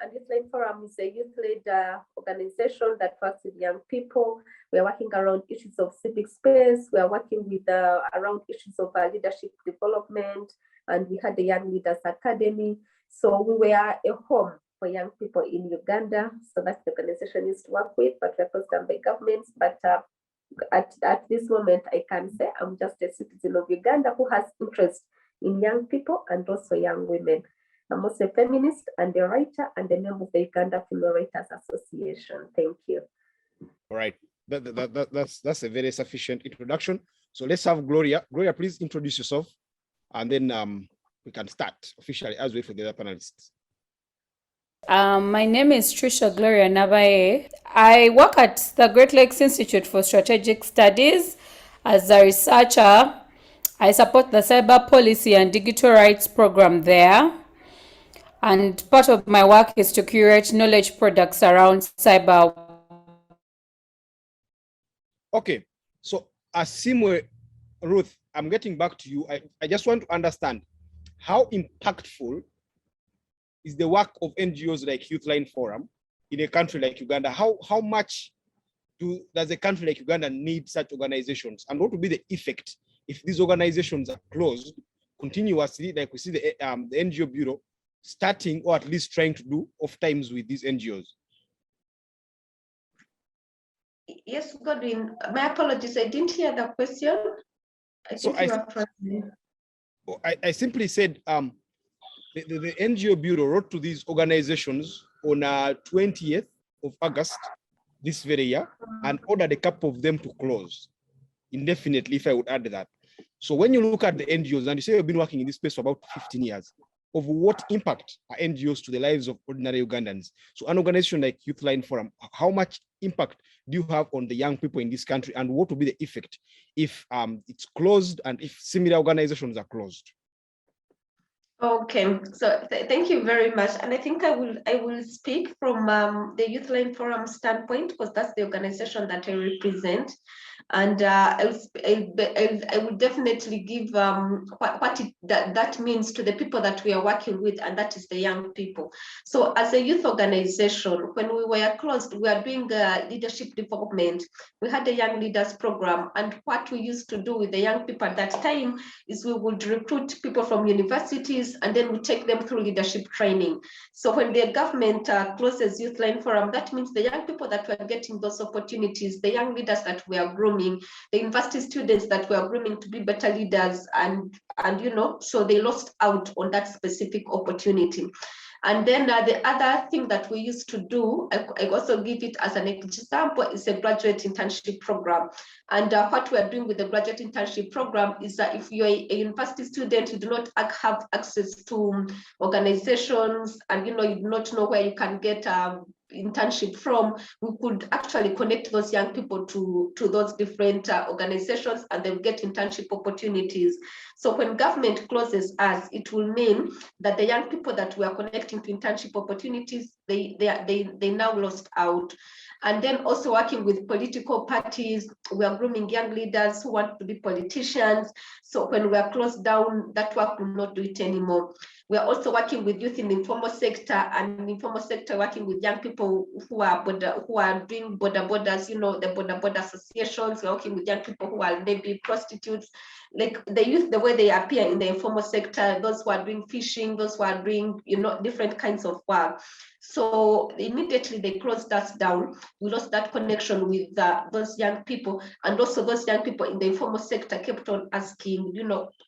and Youth-Led Forum is a youth-led organization that works with young people. We are working around issues of civic space. We are working with around issues of leadership development, and we had the Young Leaders Academy. So we were a home for young people in Uganda. So that's the organization used to work with, but we're closed down by governments. But at this moment, I can say I'm just a citizen of Uganda who has interest in young people and also young women. I'm also a feminist and a writer and a member of the Uganda Female Writers Association. Thank you. All right, that's a very sufficient introduction. So let's have Gloria. Gloria, please introduce yourself, and then we can start officially as we wait for the other panelists. My name is Tricia Gloria Nabaye. I work at the Great Lakes Institute for Strategic Studies as a researcher. I support the Cyber Policy and Digital Rights program there. And part of my work is to curate knowledge products around cyber. Okay, so Asiimwe, Ruth, I'm getting back to you. I just want to understand how impactful is the work of NGOs like Youth-Led Forum in a country like Uganda? How much does a country like Uganda need such organizations? And what will be the effect if these organizations are closed continuously, like we see the NGO Bureau starting or at least trying to do off times with these NGOs? Yes, Godwin, my apologies, I didn't hear the question. I simply said the NGO Bureau wrote to these organizations on 20th of August this very year and ordered a couple of them to close indefinitely, if I would add that. So when you look at the NGOs, and you say you've been working in this space for about 15 years, of what impact are NGOs to the lives of ordinary Ugandans? So an organization like Youth-Led Forum, how much impact do you have on the young people in this country, and what will be the effect if it's closed and if similar organizations are closed? Okay, so thank you very much. And I think I will speak from the Youth-Led Forum standpoint, because that's the organization that I represent. And I will definitely give what that means to the people that we are working with, and that is the young people. So as a youth organization, when we were closed, we are doing leadership development. We had a young leaders program, and what we used to do with the young people at that time is we would recruit people from universities, and then we take them through leadership training. So when the government closes Youth-Led Forum, that means the young people that were getting those opportunities, the young leaders that we are grooming, the university students that were grooming to be better leaders, and so they lost out on that specific opportunity. And then the other thing that we used to do, I also give it as an example, is a graduate internship program. And what we are doing with the graduate internship program is that if you're a university student, you do not have access to organizations, and you do not know where you can get internship from, we could actually connect those young people to those different organizations, and they'll get internship opportunities. So when government closes us, it will mean that the young people that we are connecting to internship opportunities, they now lost out. And then also working with political parties, we are grooming young leaders who want to be politicians. So when we are closed down, that work will not do it anymore. We are also working with youth in the informal sector, and in the informal sector working with young people who are doing borders, the border associations. We're working with young people who are maybe prostitutes, like the youth, the way they appear in the informal sector, those who are doing fishing, those who are doing, different kinds of work. So immediately they closed us down. We lost that connection with those young people, and also those young people in the informal sector kept on asking,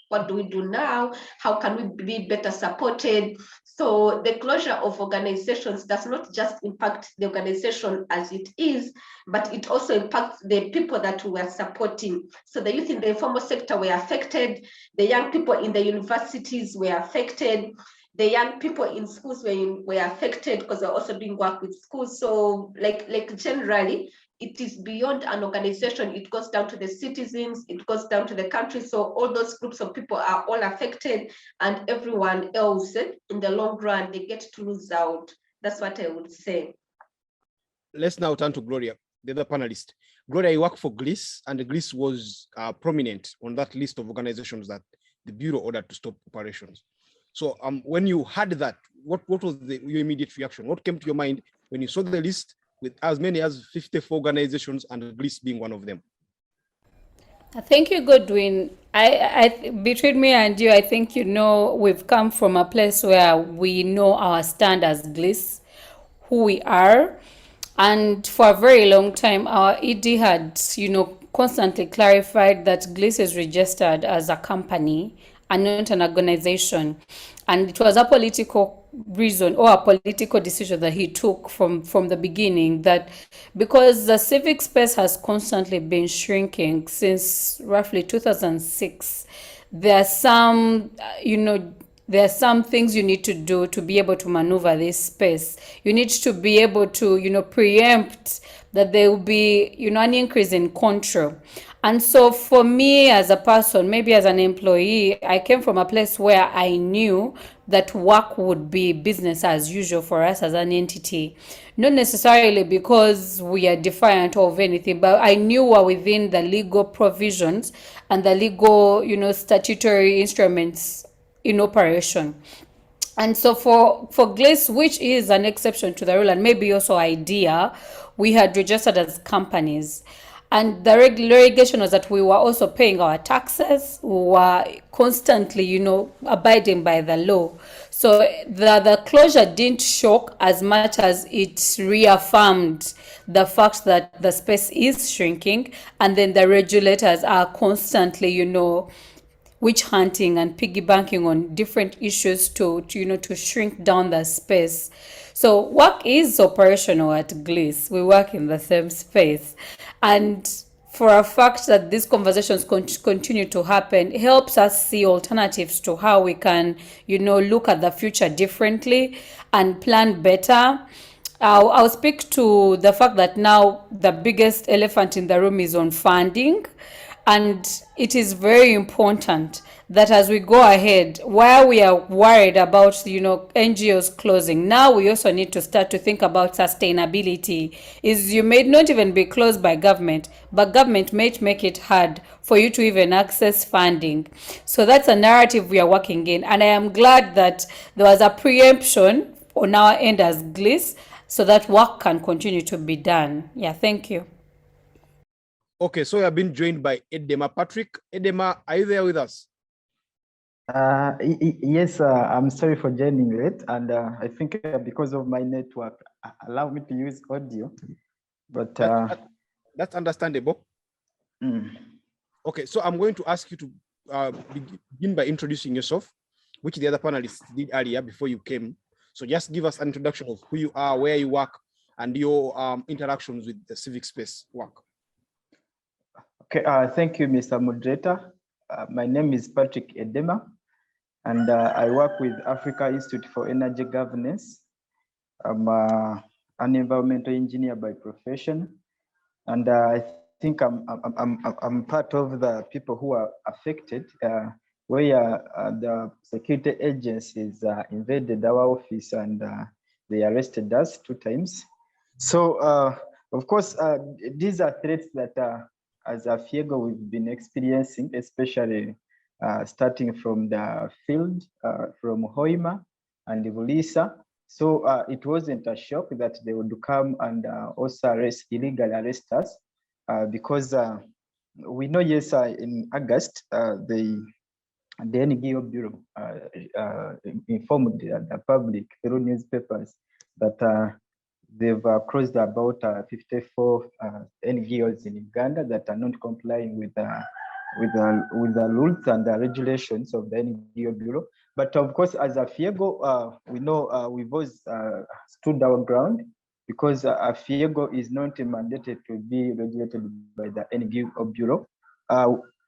what do we do now? How can we be better supported? So the closure of organizations does not just impact the organization as it is, but it also impacts the people that we are supporting. So the youth in the informal sector were affected, the young people in the universities were affected, the young people in schools were affected because they're also doing work with schools. So like generally, it is beyond an organization. It goes down to the citizens, it goes down to the country. So all those groups of people are all affected, and everyone else in the long run, they get to lose out. That's what I would say. Let's now turn to Gloria, the other panelist. Gloria, you work for GLISS, and GLISS was prominent on that list of organizations that the Bureau ordered to stop operations. So when you heard that, what was your immediate reaction? What came to your mind when you saw the list with as many as 54 organizations and GLISS being one of them? Thank you, Godwin. Between me and you, I think we've come from a place where we know our stand as GLISS, who we are, and for a very long time, our ED had constantly clarified that GLISS is registered as a company and not an organization, and it was a political reason or a political decision that he took from the beginning, that because the civic space has constantly been shrinking since roughly 2006, there are some there are some things you need to do to be able to maneuver this space. You need to be able to preempt that there will be an increase in control. And so for me as a person, maybe as an employee, I came from a place where I knew that work would be business as usual for us as an entity. Not necessarily because we are defiant of anything, but I knew we're within the legal provisions and the legal, statutory instruments in operation. And so for GLISS, which is an exception to the rule and maybe also idea, we had registered as companies. And the regulation was that we were also paying our taxes, we were constantly, abiding by the law. So the closure didn't shock as much as it reaffirmed the fact that the space is shrinking, and then the regulators are constantly, witch hunting and piggybanking on different issues to shrink down the space. So work is operational at GLISS. We work in the same space, and for a fact that these conversations continue to happen helps us see alternatives to how we can look at the future differently and plan better. I'll speak to the fact that now the biggest elephant in the room is on funding. And it is very important that as we go ahead, while we are worried about NGOs closing, now we also need to start to think about sustainability. You may not even be closed by government, but government may make it hard for you to even access funding. So that's a narrative we are working in, and I am glad that there was a preemption on our end as GLISS, so that work can continue to be done. Yeah, thank you. Okay, so we have been joined by Edema. Patrick, Edema, are you there with us? Yes, I'm sorry for joining late, and I think because of my network, allow me to use audio, but that's understandable. Okay, so I'm going to ask you to begin by introducing yourself, which the other panelists did earlier before you came. So just give us an introduction of who you are, where you work, and your interactions with the civic space work. Okay, thank you, Mr. Moderator. My name is Patrick Edema, and I work with Africa Institute for Energy Governance. I'm an environmental engineer by profession, and I think I'm part of the people who are affected, where the security agencies invaded our office and they arrested us 2 times. So, of course, these are threats that as AFIEGO we've been experiencing, especially starting from the field, from Hoima and Vulisa. So it wasn't a shock that they would come and also illegally arrest us, because we know, yes, in August, the NGO Bureau informed the public through newspapers that they've closed about 54 NGOs in Uganda that are not complying with the rules and the regulations of the NGO Bureau. But of course, as AFIEGO, we know we've always stood our ground, because AFIEGO is not mandated to be regulated by the NGO Bureau.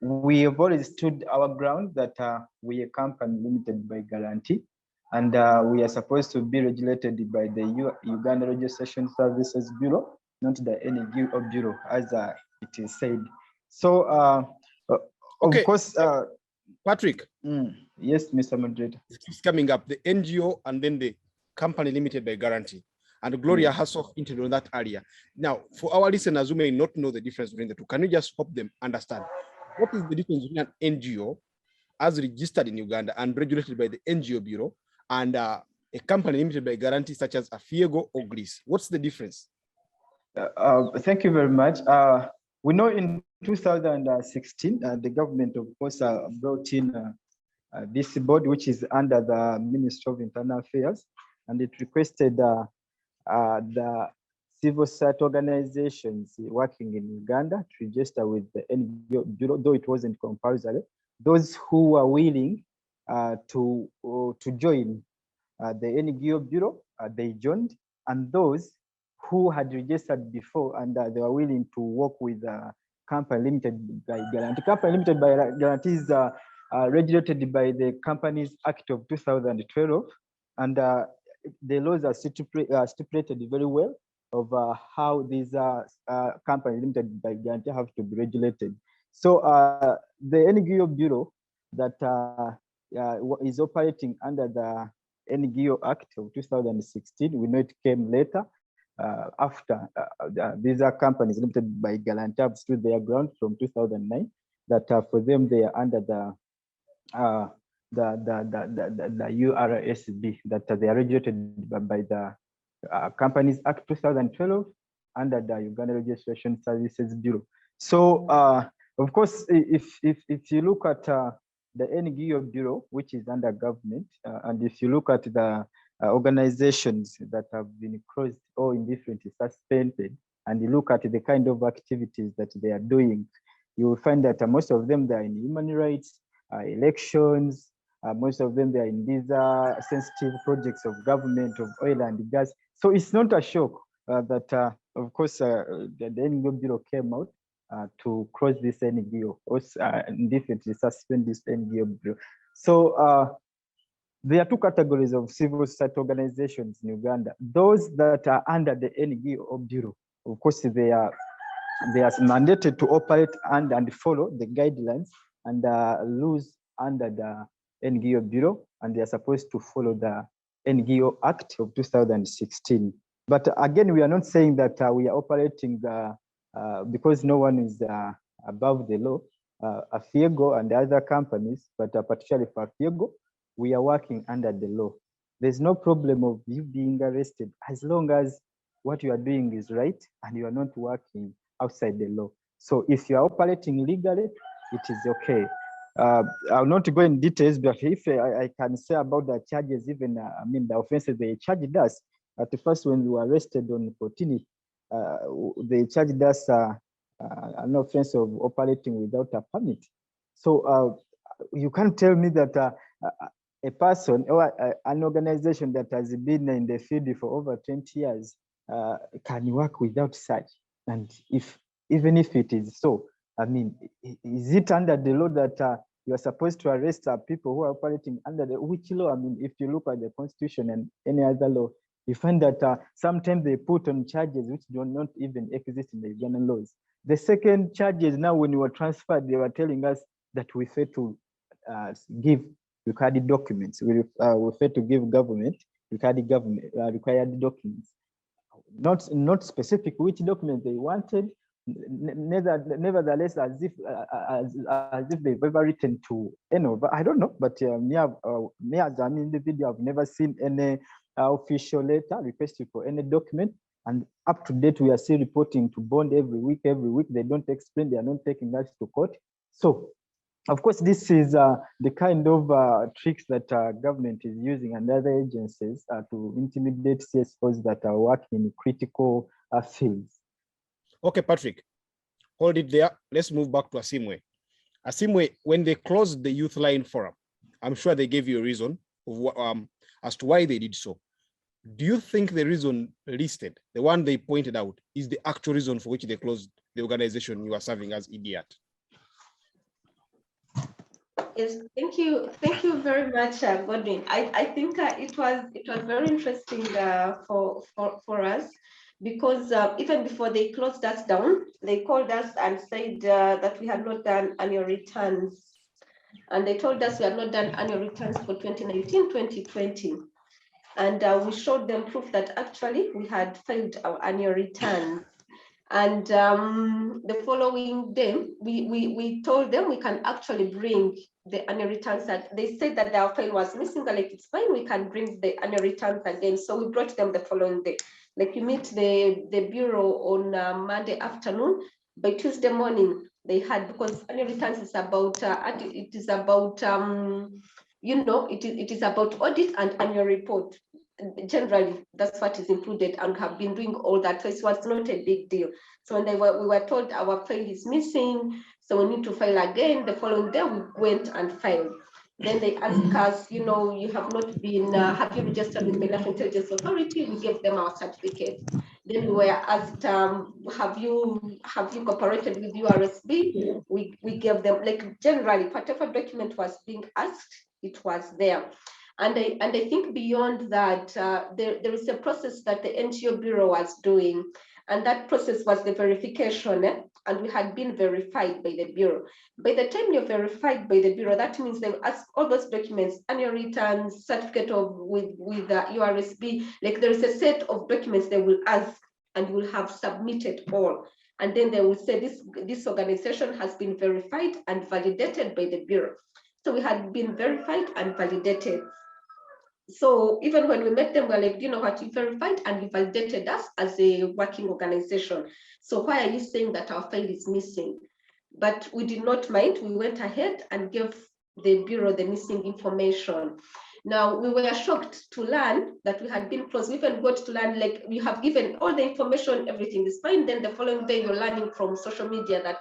We have always stood our ground that we are a company limited by guarantee, and we are supposed to be regulated by the Uganda Registration Services Bureau, not the NGO Bureau, as it is said. So, okay. Of course, Patrick. Yes, Mr. Moderator. It's coming up, the NGO and then the company limited by guarantee. And Gloria has hinted on that earlier. Now, for our listeners who may not know the difference between the two, can you just help them understand what is the difference between an NGO as registered in Uganda and regulated by the NGO Bureau, and a company limited by guarantee such as AFIEGO or GLISS? What's the difference? Thank you very much. We know in 2016, the government, of course, brought in this board, which is under the Ministry of Internal Affairs, and it requested the civil society organizations working in Uganda to register with the NGO Bureau, though it wasn't compulsory. Those who were willing to join the NGO Bureau, they joined, and those who had registered before and they were willing to work with company limited by guarantee. Company limited by guarantee is regulated by the Companies Act of 2012, and the laws are stipulated very well of how these companies limited by guarantee have to be regulated. So the NGO Bureau that is operating under the NGO Act of 2016, we know it came later after these are companies limited by guarantee have stood their ground from 2009, that for them they are under the URSB, that they are regulated by the Companies Act 2012 under the Uganda Registration Services Bureau. So of course, if you look at the NGO Bureau, which is under government, and if you look at the organizations that have been closed or indifferently suspended, and you look at the kind of activities that they are doing, you will find that most of them they are in human rights, elections, most of them they are in these sensitive projects of government, of oil and gas. So it's not a shock that, of course, the NGO Bureau came out to close this NGO, or indifferently suspend this NGO Bureau. So there are two categories of civil society organizations in Uganda. Those that are under the NGO Bureau, of course, they are mandated to operate and follow the guidelines and rules under the NGO Bureau, and they are supposed to follow the NGO Act of 2016. But again, we are not saying that we are operating because no one is above the law. AFIEGO and the other companies, but particularly for AFIEGO, we are working under the law. There's no problem of you being arrested as long as what you are doing is right and you are not working outside the law. So if you are operating legally, it is okay. I'll not go in details, but if I can say about the charges, even the offenses they charged us. At the first, when we were arrested on 14, they charged us an offense of operating without a permit. So you can't tell me that a person or an organization that has been in the field for over 20 years can work without such. And even if it is so, I mean, is it under the law that you are supposed to arrest people who are operating under which law? I mean, if you look at the Constitution and any other law, you find that sometimes they put on charges which do not even exist in the Ugandan laws. The second charges now, when we were transferred, they were telling us that we failed to give required documents. We failed to give government required documents. Not specific which document they wanted. Nevertheless, as if they've ever written to but I don't know. But me as an individual, I've never seen any official letter requesting for any document. And up to date, we are still reporting to bond every week. They don't explain, they are not taking us to court. So, of course, this is the kind of tricks that government is using and other agencies to intimidate CSOs that are working in critical fields. Okay, Patrick, hold it there. Let's move back to Asiimwe. Asiimwe, when they closed the Youth Line Forum, I'm sure they gave you a reason of, as to why they did so. Do you think the reason listed, the one they pointed out, is the actual reason for which they closed the organization you are serving as ED? Yes, thank you very much, Godwin. I think it was very interesting for us, because even before they closed us down, they called us and said that we had not done annual returns, and they told us we had not done annual returns for 2019-2020, and we showed them proof that actually we had filed our annual returns. And the following day, we told them we can actually bring the annual returns. That they said that their file was missing. Like, it's fine, we can bring the annual returns again. So we brought them the following day. Like, you meet the bureau on Monday afternoon. By Tuesday morning, they had, because annual returns is about it is about it is about audit and annual report. Generally, that's what is included, and have been doing all that. So it was not a big deal. So when we were told our file is missing, so we need to file again. The following day, we went and filed. Then they asked us, you have not been, have you registered with the National Intelligence Authority? We gave them our certificate. Then we were asked, have you cooperated with URSB? We gave them, like, generally, whatever document was being asked, it was there. And I think beyond that, there is a process that the NGO Bureau was doing, and that process was the verification, and we had been verified by the Bureau. By the time you're verified by the Bureau, that means they ask all those documents, annual returns, certificate of with URSB, like there is a set of documents they will ask, and you will have submitted all. And then they will say this organization has been verified and validated by the Bureau. So we had been verified and validated. So even when we met them, we're like, you verified and you validated us as a working organization. So why are you saying that our file is missing? But we did not mind. We went ahead and gave the Bureau the missing information. Now, we were shocked to learn that we had been closed. We even got to learn, like, we have given all the information, everything is fine. Then the following day, you're learning from social media that,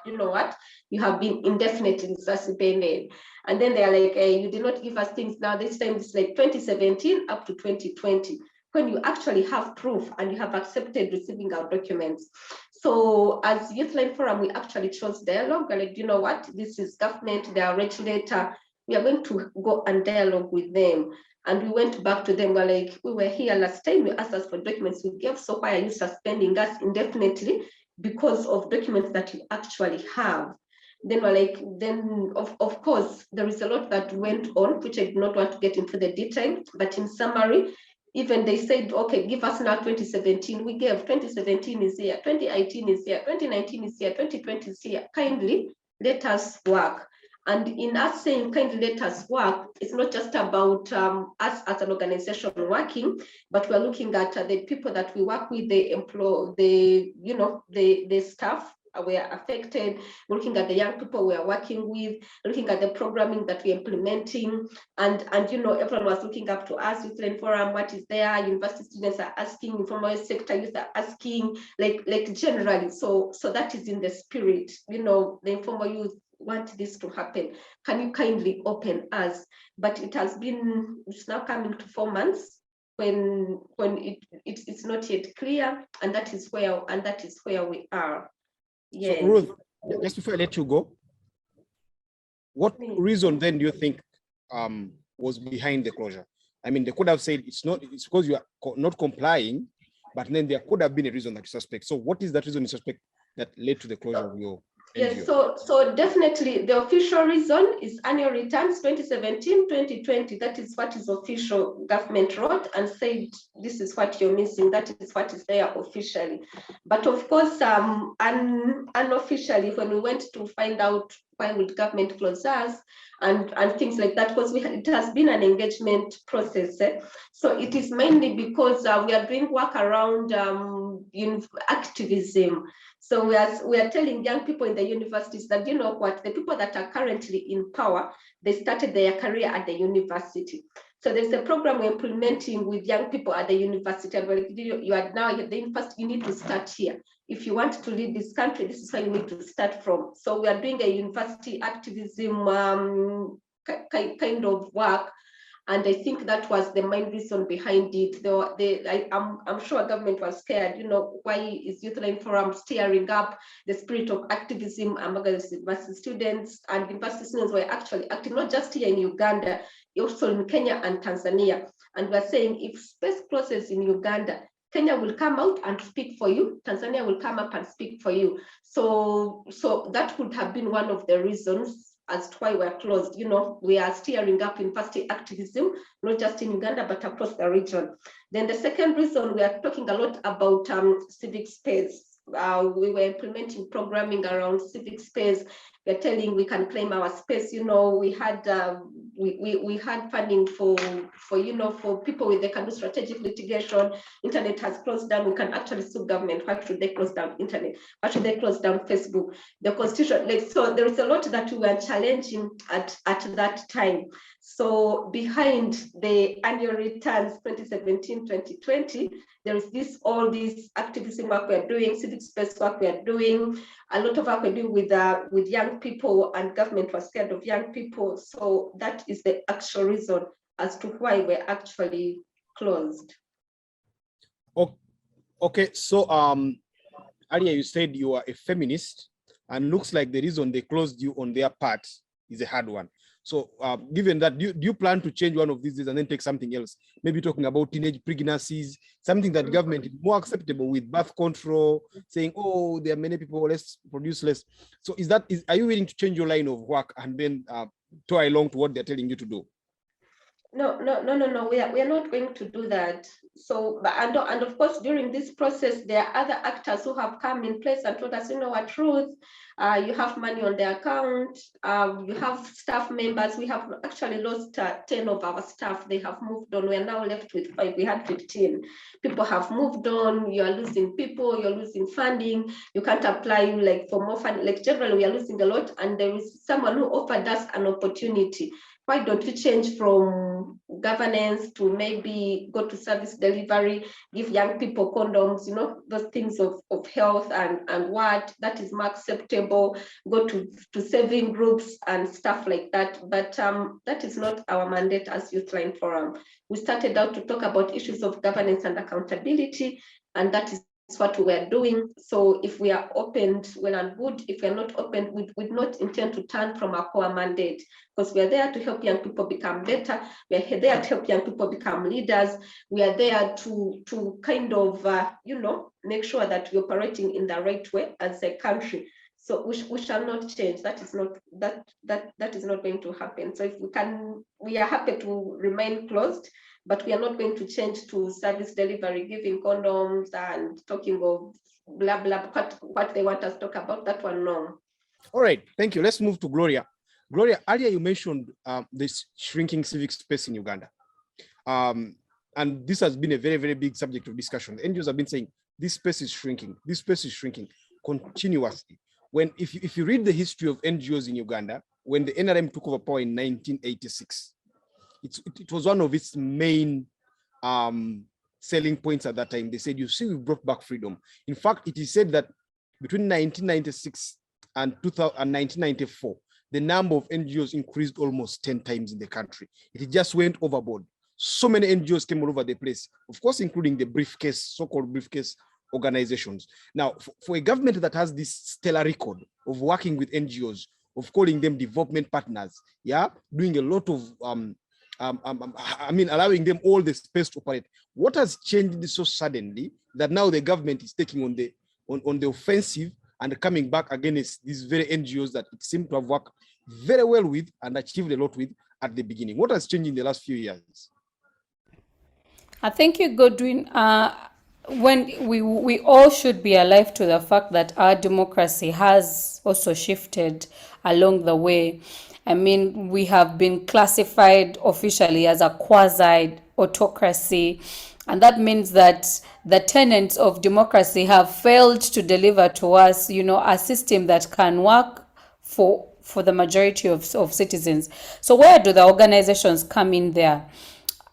you have been indefinitely suspended. And then they're like, hey, you did not give us things. Now, this time it's like 2017 up to 2020, when you actually have proof and you have accepted receiving our documents. So as Youthline Forum, we actually chose dialogue. We're like, you know what, this is government, they are regulator. We are going to go and dialogue with them. And we went back to them. We're like, we were here last time, you asked us for documents we gave, so why are you suspending us indefinitely because of documents that you actually have? Then we're like, then of course, there is a lot that went on, which I do not want to get into the detail, but in summary, even they said, okay, give us now 2017, we gave 2017 is here, 2018 is here, 2019 is here, 2020 is here, kindly let us work. And in us saying kindly let us work, it's not just about us as an organization working, but we're looking at the people that we work with, the staff were affected, looking at the young people we are working with, looking at the programming that we're implementing, and everyone was looking up to us. Youthline Forum, what is there? University students are asking, informal sector youth are asking, like generally. So that is in the spirit. The informal youth want this to happen. Can you kindly open us? But it's now coming to 4 months when it's not yet clear, and that is where we are. Yeah. So Ruth, just before I let you go, what reason then do you think was behind the closure? I mean, they could have said it's because you are not complying, but then there could have been a reason that you suspect. So what is that reason you suspect that led to the closure of your NGO? Yes, so definitely the official reason is annual returns 2017, 2020. That is what is official. Government wrote and said, this is what you're missing. That is what is there officially. But of course, unofficially, when we went to find out why would government close us and things like that, because it has been an engagement process. So it is mainly because we are doing work around activism. So we are telling young people in the universities that, the people that are currently in power, they started their career at the university. So there's a program we're implementing with young people at the university. And you are now at the university, you need to start here. If you want to lead this country, this is where you need to start from. So we are doing a university activism kind of work. And I think that was the main reason behind it. I'm sure government was scared, why is Youthline Forum stirring up the spirit of activism among university students? And university students were actually active, not just here in Uganda, also in Kenya and Tanzania. And we're saying if space closes in Uganda, Kenya will come out and speak for you. Tanzania will come up and speak for you. So that would have been one of the reasons as to why we're closed. We are steering up university activism, not just in Uganda, but across the region. Then the second reason, we are talking a lot about civic space. we were implementing programming around civic space. We're telling we can claim our space. You know, we had funding for for people with they can do strategic litigation. Internet has closed down. We can actually sue government. Why should they close down internet? Why should they close down Facebook? The constitution, like, so there is a lot that we were challenging at that time. So behind the annual returns 2017-2020, there is all this activism work we're doing, civic space work we're doing, a lot of work we're doing with young people, and government was scared of young people. So that is the actual reason as to why we're actually closed. Okay, so earlier you said you are a feminist, and looks like the reason they closed you on their part is a hard one. So given that, do you plan to change one of these days and then take something else? Maybe talking about teenage pregnancies, something that government is more acceptable with birth control, saying, oh, there are many people, let's produce less. So are you willing to change your line of work and then tow along to what they're telling you to do? No, we are not going to do that. So, and of course, during this process, there are other actors who have come in place and told us, you know what, Ruth, you have money on the account, you have staff members. We have actually lost 10 of our staff. They have moved on. We are now left with 5. We had 15. People have moved on. You are losing people. You're losing funding. You can't apply like for more funding. Like generally, we are losing a lot. And there is someone who offered us an opportunity. Why don't we change from governance to maybe go to service delivery, give young people condoms, you know, those things of health and what that is more acceptable, go to saving groups and stuff like that. But that is not our mandate as Youthline Forum. We started out to talk about issues of governance and accountability, and that is what we were doing. So if we are opened, well and good. If we are not opened, we would not intend to turn from our core mandate, because we are there to help young people become better. We are there to help young people become leaders. We are there to kind of, make sure that we're operating in the right way as a country. So we shall not change. That is not going to happen. So if we are happy to remain closed, but we are not going to change to service delivery, giving condoms and talking of blah, blah, what they want us to talk about. That one, no. All right, thank you. Let's move to Gloria. Gloria, earlier you mentioned this shrinking civic space in Uganda. And this has been a very, very big subject of discussion. The NGOs have been saying this space is shrinking continuously. If you read the history of NGOs in Uganda, when the NRM took over power in 1986, it was one of its main selling points at that time. They said, you see, we brought back freedom. In fact, it is said that between 1996 and 1994, the number of NGOs increased almost 10 times in the country. It just went overboard. So many NGOs came all over the place, of course, including the so-called briefcase organizations. Now, for a government that has this stellar record of working with NGOs, of calling them development partners, doing a lot of allowing them all the space to operate. What has changed so suddenly that now the government is taking on the offensive and coming back against these very NGOs that it seemed to have worked very well with and achieved a lot with at the beginning? What has changed in the last few years? I think you're Godwin. When we all should be alive to the fact that our democracy has also shifted along the way. I mean, we have been classified officially as a quasi-autocracy, and that means that the tenets of democracy have failed to deliver to us, a system that can work for the majority of citizens. So where do the organizations come in there?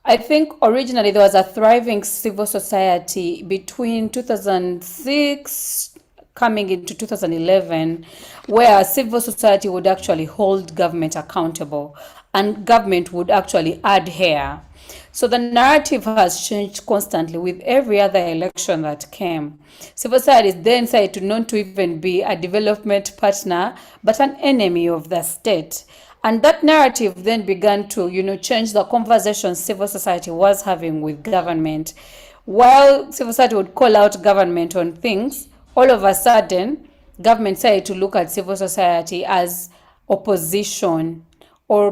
I think originally there was a thriving civil society between 2006 coming into 2011, where civil society would actually hold government accountable and government would actually adhere. So the narrative has changed constantly with every other election that came. Civil society then decided to not to even be a development partner, but an enemy of the state. And that narrative then began to, change the conversation civil society was having with government. While civil society would call out government on things, all of a sudden, government started to look at civil society as opposition or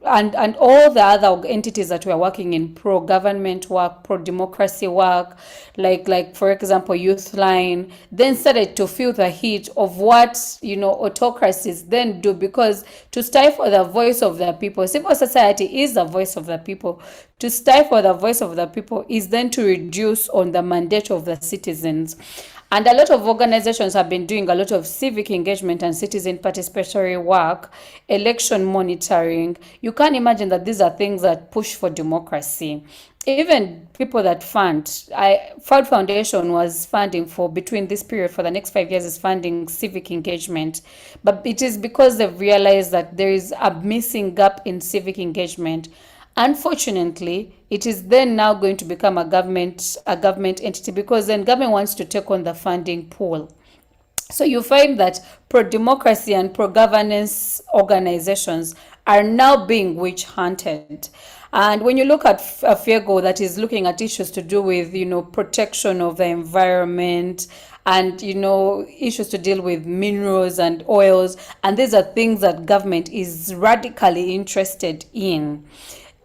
and all the other entities that were working in pro-government work, pro-democracy work, like for example, Youthline, then started to feel the heat of what, you know, autocracies then do, because to stifle the voice of the people, civil society is the voice of the people. To stifle the voice of the people is then to reduce on the mandate of the citizens. And a lot of organizations have been doing a lot of civic engagement and citizen participatory work, election monitoring. You can imagine that these are things that push for democracy. Even people that fund Foundation was funding for, between this period for the next 5 years, is funding civic engagement. But it is because they've realized that there is a missing gap in civic engagement. Unfortunately, it is then now going to become a government entity, because then government wants to take on the funding pool. So you find that pro-democracy and pro-governance organizations are now being witch hunted. And when you look at AFIEGO, that is looking at issues to do with, you know, protection of the environment, and, you know, issues to deal with minerals and oils, and these are things that government is radically interested in,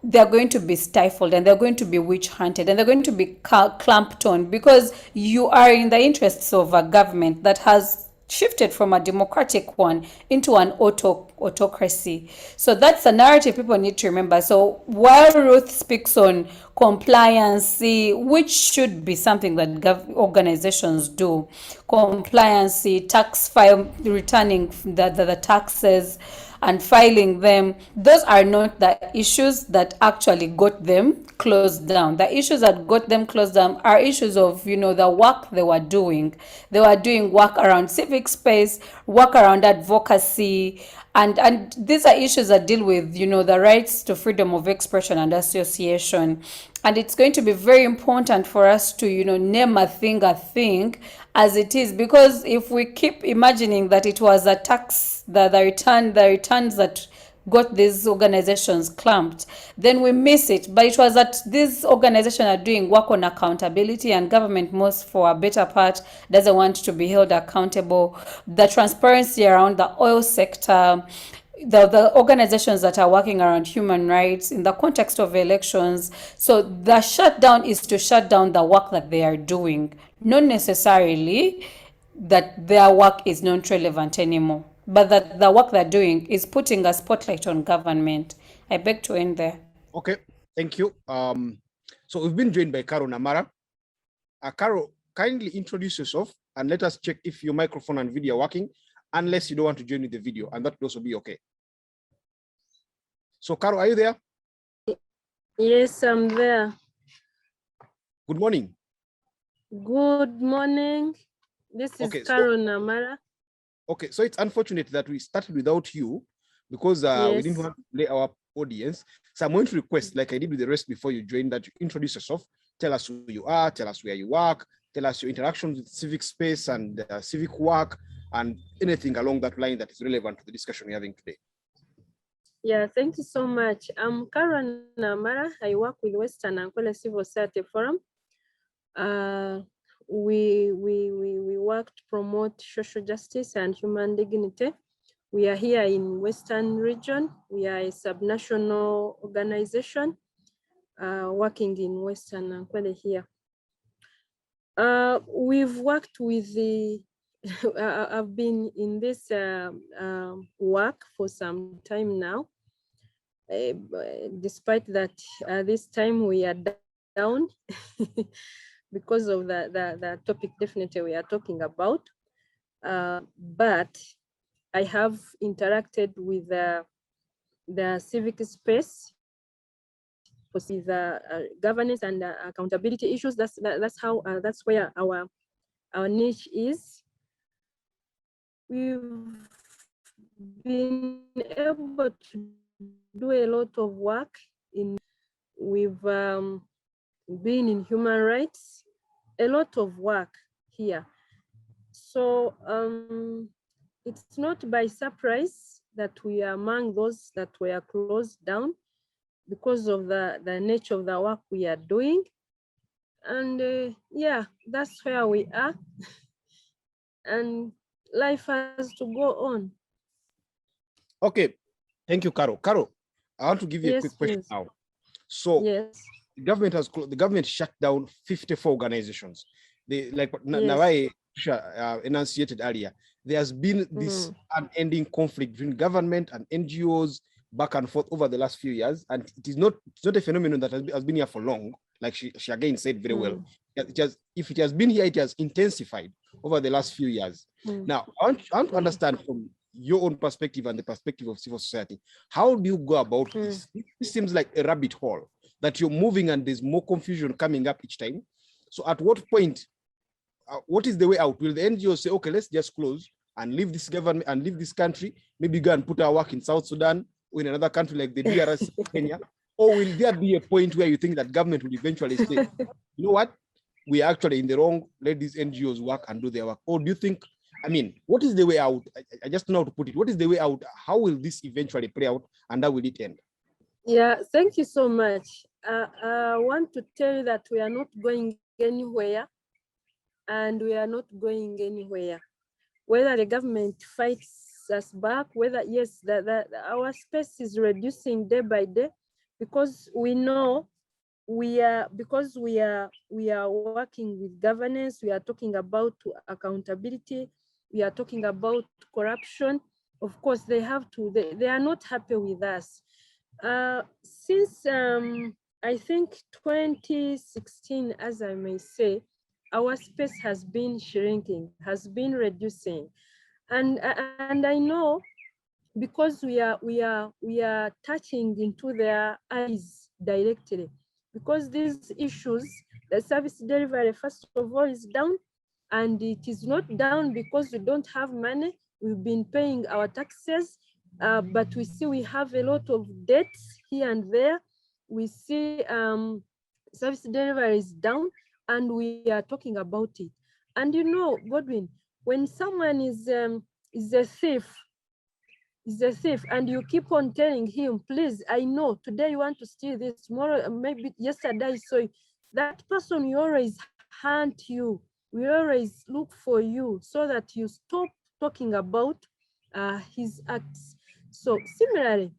they're going to be stifled and they're going to be witch hunted and they're going to be clamped on, because you are in the interests of a government that has shifted from a democratic one into an autocracy. So that's a narrative people need to remember. So while Ruth speaks on compliance, which should be something that organizations do, compliance, tax file, returning the taxes and filing them, those are not the issues that actually got them closed down. The issues that got them closed down are issues of, you know, the work they were doing. They were doing work around civic space, work around advocacy, and these are issues that deal with, you know, the rights to freedom of expression and association. And it's going to be very important for us to, you know, name a thing as it is, because if we keep imagining that it was a tax, the returns that got these organizations clamped, then we miss it. But it was that these organizations are doing work on accountability, and government, most for a better part, doesn't want to be held accountable. The transparency around the oil sector, the organizations that are working around human rights in the context of elections. So the shutdown is to shut down the work that they are doing, not necessarily that their work is not relevant anymore, but that the work they're doing is putting a spotlight on government. I beg to end there. Okay, thank you. So we've been joined by Carol Namara. Carol, kindly introduce yourself and let us check if your microphone and video are working, unless you don't want to join with the video, and that will also be okay. So Carol, are you there? Yes, I'm there. Good morning. Good morning. This is Carol Namara. Okay, so it's unfortunate that we started without you, because we didn't want to delay our audience. So I'm going to request, like I did with the rest before you joined, that you introduce yourself, tell us who you are, tell us where you work, tell us your interactions with civic space and civic work, and anything along that line that is relevant to the discussion we're having today. Yeah, thank you so much. I'm Carol Namara. I work with Western Ankole Civil Society Forum. We work to promote social justice and human dignity. We are here in Western region. We are a subnational organization working in Western Ankole here. We've worked with the, I've been in this work for some time now. Despite that, this time we are down because of the topic definitely we are talking about. But I have interacted with the civic space, with the governance and accountability issues. That's where our niche is. We've been able to do a lot of work we've been in human rights, a lot of work here. So it's not by surprise that we are among those that were closed down, because of the nature of the work we are doing. And yeah, that's where we are. And life has to go on. Okay, Thank you, Carol. Carol, I want to give you a quick question now. So the government shut down 54 organizations. They, like Nabaye enunciated earlier, there has been this unending conflict between government and NGOs back and forth over the last few years, and it's not a phenomenon that has been here for long. Like she again said very well. If it has been here, it has intensified over the last few years. Now, I want to understand from your own perspective and the perspective of civil society, how do you go about this? This seems like a rabbit hole that you're moving and there's more confusion coming up each time. So at what point, what is the way out? Will the NGOs say, okay, let's just close and leave this government and leave this country, maybe go and put our work in South Sudan or in another country like the DRC, Kenya? Or will there be a point where you think that government will eventually say, you know what, we are actually in the wrong, let these NGOs work and do their work? Or do you think, I mean, what is the way out? I just know how to put it. What is the way out? How will this eventually play out and how will it end? Yeah, thank you so much. I want to tell you that we are not going anywhere, and we are not going anywhere. Whether the government fights us back, whether yes, that our space is reducing day by day, because we know we are working with governance. We are talking about accountability. We are talking about corruption. Of course, they have to. They are not happy with us. Since I think 2016, as I may say, our space has been shrinking, has been reducing, and I know because we are touching into their eyes directly, because these issues, the service delivery first of all is down, and it is not down because we don't have money. We've been paying our taxes. But we see we have a lot of debts here and there. We see service delivery is down, and we are talking about it. And you know, Godwin, when someone is a thief, and you keep on telling him, please, I know today you want to steal this, tomorrow, maybe yesterday I saw you, that person will always hunt you, will always look for you so that you stop talking about his acts. So similarly,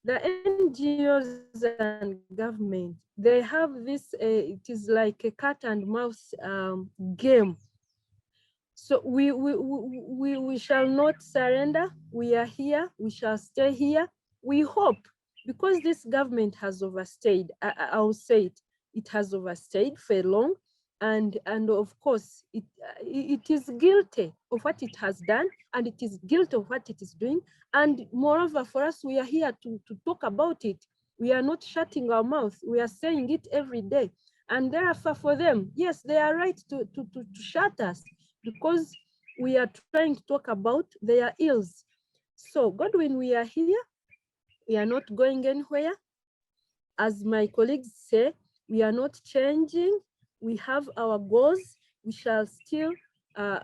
the NGOs and government, they have this, it is like a cat and mouse game. So we shall not surrender. We are here, we shall stay here. We hope, because this government has overstayed, I'll say it has overstayed for long. And of course, it is guilty of what it has done, and it is guilty of what it is doing. And moreover, for us, we are here to talk about it. We are not shutting our mouth. We are saying it every day. And therefore, for them, yes, they are right to shut us, because we are trying to talk about their ills. So, Godwin, we are here. We are not going anywhere. As my colleagues say, we are not changing. We have our goals. We shall still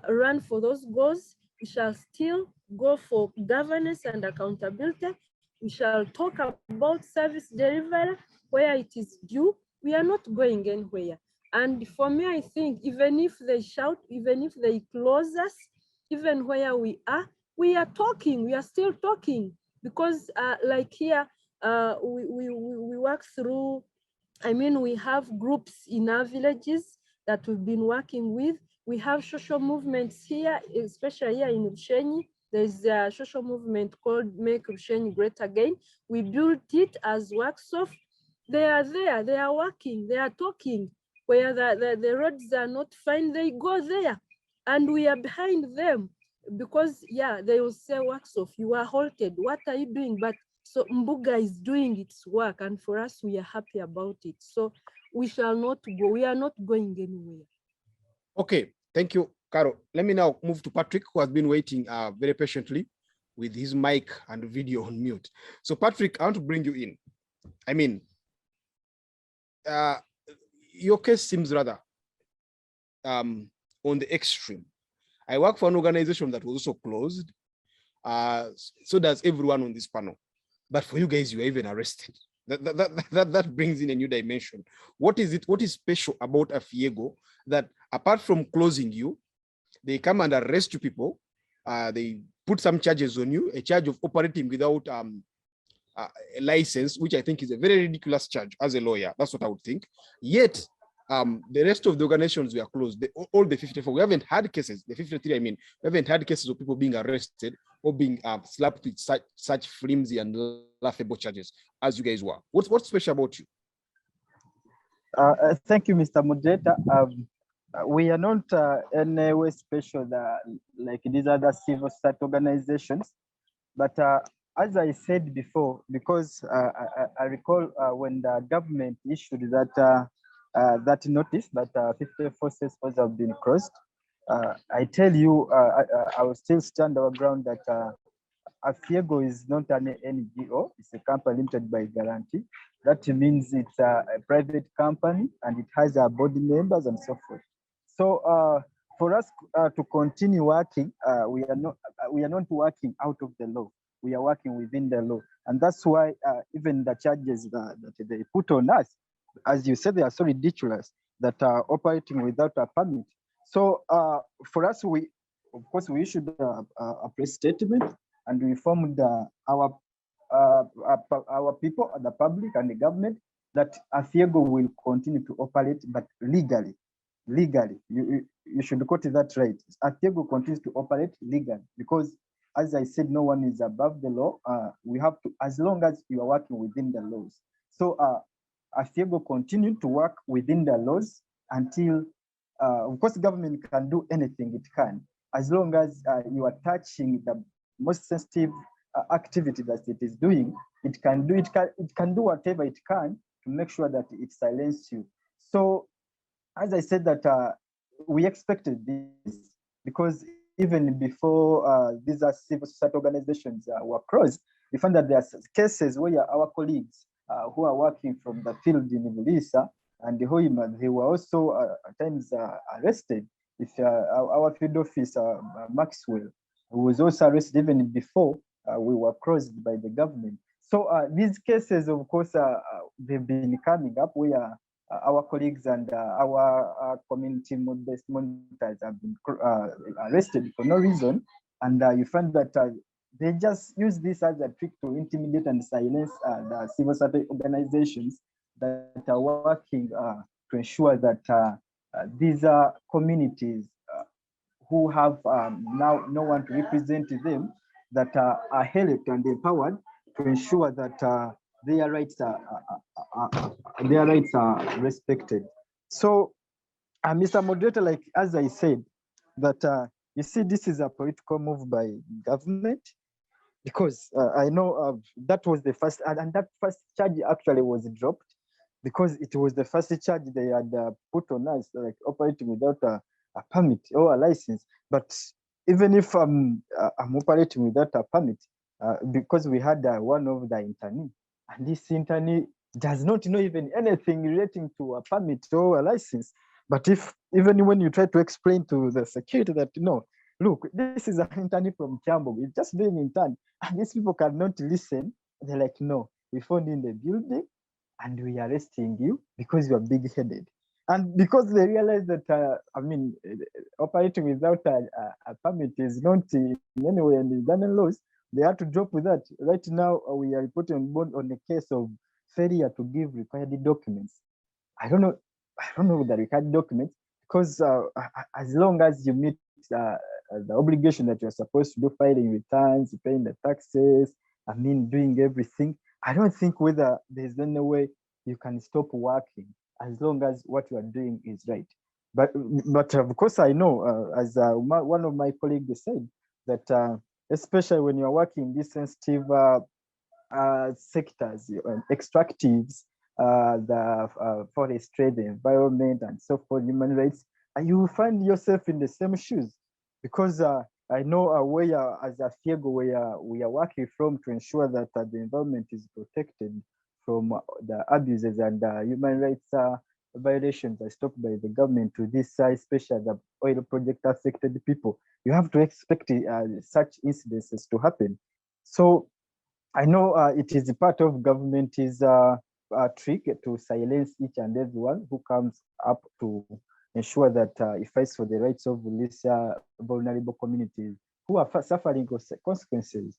run for those goals. We shall still go for governance and accountability. We shall talk about service delivery where it is due. We are not going anywhere. And for me, I think even if they shout, even if they close us, even where we are talking, we are still talking. Because like here, we work through, I mean, we have groups in our villages that we've been working with. We have social movements here, especially here in Rushenyi. There's a social movement called Make Rushenyi Great Again. We built it as WACSOF. They are there, they are working, they are talking. Where the roads are not fine, they go there. And we are behind them because, yeah, they will say, WACSOF, you are halted. What are you doing? But so Mbuga is doing its work, and for us, we are happy about it. So we shall not go, we are not going anywhere. Okay, thank you, Carol. Let me now move to Patrick, who has been waiting very patiently with his mic and video on mute. So Patrick, I want to bring you in. I mean, your case seems rather on the extreme. I work for an organization that was also closed. So does everyone on this panel. But for you guys, you were even arrested. That brings in a new dimension. What is it? What is special about AFIEGO that apart from closing you, they come and arrest you people? They put some charges on you, a charge of operating without a license, which I think is a very ridiculous charge as a lawyer. That's what I would think. Yet, the rest of the organizations were closed. All the 54, we haven't had cases, the 53, I mean, we haven't had cases of people being arrested or being slapped with such flimsy and laughable charges as you guys were. What's special about you? Thank you, Mr. Moderator. We are not in any way special like these other civil society organizations, but as I said before, because I recall when the government issued that that notice that 54 CSOs have been closed, I tell you, I will still stand our ground that AFIEGO is not an NGO, it's a company limited by guarantee. That means it's a private company and it has board members and so forth. So for us to continue working, we are not working out of the law. We are working within the law. And that's why even the charges that they put on us, as you said, they are so ridiculous that are operating without a permit. So for us, of course, we issued a press statement and we informed our people, the public and the government that AFIEGO will continue to operate, but legally. You should quote that right. AFIEGO continues to operate legally because, as I said, no one is above the law. We have to, as long as you are working within the laws. So AFIEGO continue to work within the laws until, of course, the government can do anything it can, as long as you are touching the most sensitive activity that it is doing. It can do whatever it can to make sure that it silences you. So, as I said, that we expected this because even before these civil society organizations were closed, we found that there are cases where our colleagues who are working from the field in Bulisa and the Hoima, they were also at times arrested. If our field officer, Maxwell, who was also arrested even before we were closed by the government. So these cases, of course, they've been coming up where our colleagues and our community monitors have been arrested for no reason. And you find that they just use this as a trick to intimidate and silence the civil society organizations that are working to ensure that these are communities who have now no one to represent them, that are helped and empowered to ensure that their rights are respected. So, Mr. Moderator, like as I said, that you see, this is a political move by government, because I know that was the first, and that first charge actually was dropped because it was the first charge they had put on us, like operating without a permit or a license. But even if I'm operating without a permit, because we had one of the internee, and this internee does not know even anything relating to a permit or a license. But even when you try to explain to the security that, no, look, this is an internee from Kiambo, we're just doing intern, and these people cannot listen. They're like, no, we found in the building and we are arresting you because you are big-headed. And because they realize that, operating without a permit is not in any way in the Ugandan laws, they have to drop with that. Right now, we are reporting on board on a case of failure to give required documents. I don't know the required documents, because as long as you meet the obligation that you're supposed to do, filing returns, paying the taxes, doing everything, I don't think whether there's any way you can stop working as long as what you are doing is right. But of course, I know, as one of my colleagues said, that especially when you're working in these sensitive sectors, extractives, the forestry, the environment, and so forth, human rights, and you will find yourself in the same shoes. Because I know where, as AFIEGO, where we are working from to ensure that the environment is protected from the abuses and human rights violations are stopped by the government to this side, especially the oil project affected people. You have to expect such incidences to happen. So I know it is part of government's trick to silence each and everyone who comes up to ensure that it fights for the rights of these vulnerable communities who are suffering consequences.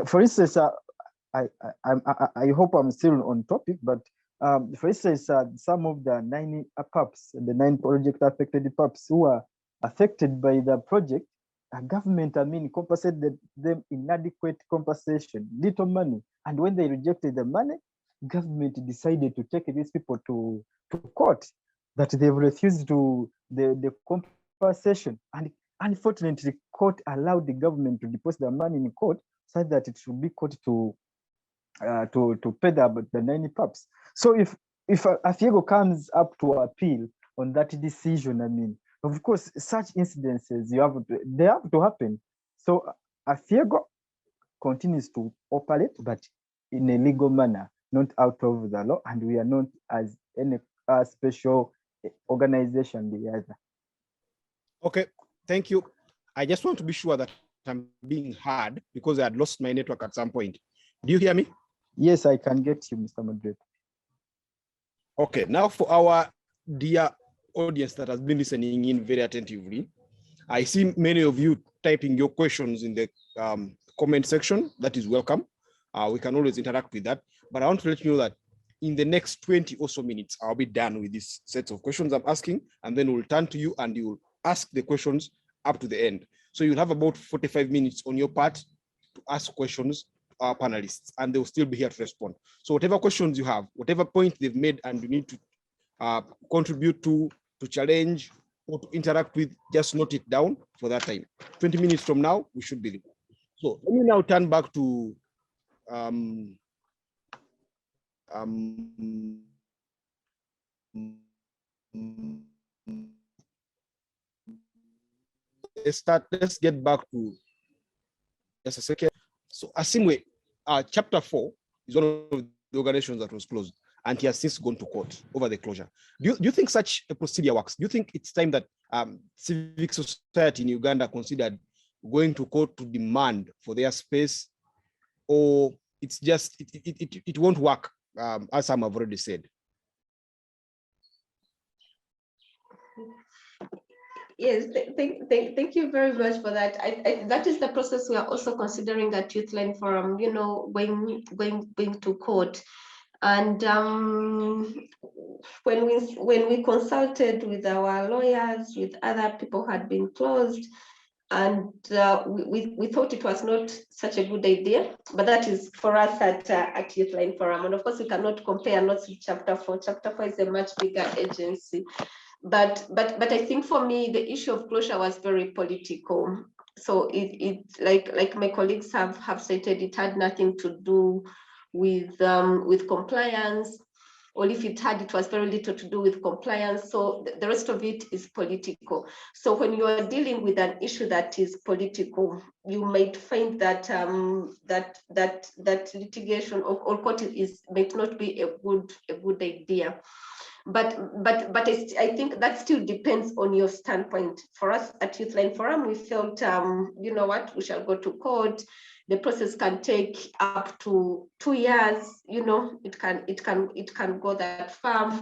For instance, I hope I'm still on topic, but for instance, some of the 9 PAPs, the 9 project affected PAPs who are affected by the project, government, compensated them inadequate compensation, little money. And when they rejected the money, government decided to take these people to court, that they've refused to the compensation. And unfortunately, court allowed the government to deposit the money in court so that it should be court to pay the 9 PAPs. So if AFIEGO comes up to appeal on that decision, of course, such incidences they have to happen. So AFIEGO continues to operate, but in a legal manner, not out of the law, and we are not as any special organization the other. Okay, thank you. I just want to be sure that I'm being heard because I had lost my network at some point. Do you hear me? Yes, I can get you, Mr. Moderator. Okay, now for our dear audience that has been listening in very attentively, I see many of you typing your questions in the comment section. That is welcome. We can always interact with that. But I want to let you know that in the next 20 or so minutes, I'll be done with this set of questions I'm asking, and then we'll turn to you and you will ask the questions up to the end. So you'll have about 45 minutes on your part to ask questions to our panelists, and they'll still be here to respond. So whatever questions you have, whatever point they've made and you need to contribute to challenge or to interact with, just note it down for that time. 20 minutes from now, we should be there. So let me now turn back to let's get back to just a second. So Asiimwe, chapter 4 is one of the organizations that was closed, and he has since gone to court over the closure. Do you think such a procedure works? Do you think it's time that civic society in Uganda considered going to court to demand for their space, or it's just it won't work, as some have already said? Yes, thank you very much for that. That is the process we are also considering at Youthline Forum, going to court. And when we consulted with our lawyers, with other people who had been closed, and we thought it was not such a good idea, but that is for us at Youthline Forum. And of course, we cannot compare notes with Chapter 4. Chapter 4 is a much bigger agency. But I think for me, the issue of closure was very political. So it like my colleagues have stated, it had nothing to do with compliance, or if it had, it was very little to do with compliance. So the rest of it is political. So when you are dealing with an issue that is political, you might find that that litigation or court might not be a good idea. But I think that still depends on your standpoint. For us at Youthline Forum, we felt, you know what, we shall go to court. The process can take up to 2 years. It can go that far.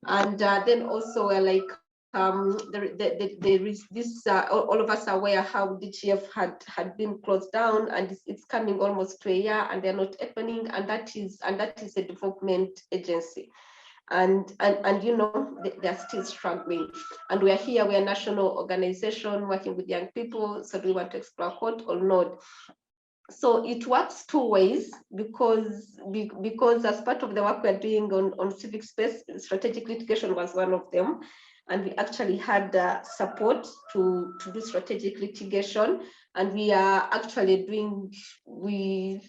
And then also we're like, there is this. All of us are aware how DGF had been closed down, and it's coming almost to a year, and they're not opening, and that is a development agency. And they're still struggling. And we're here, we're a national organization working with young people. So do we want to explore court or not? So it works 2 ways, because as part of the work we're doing on civic space, strategic litigation was one of them. And we actually had support to do strategic litigation. And we are actually doing, we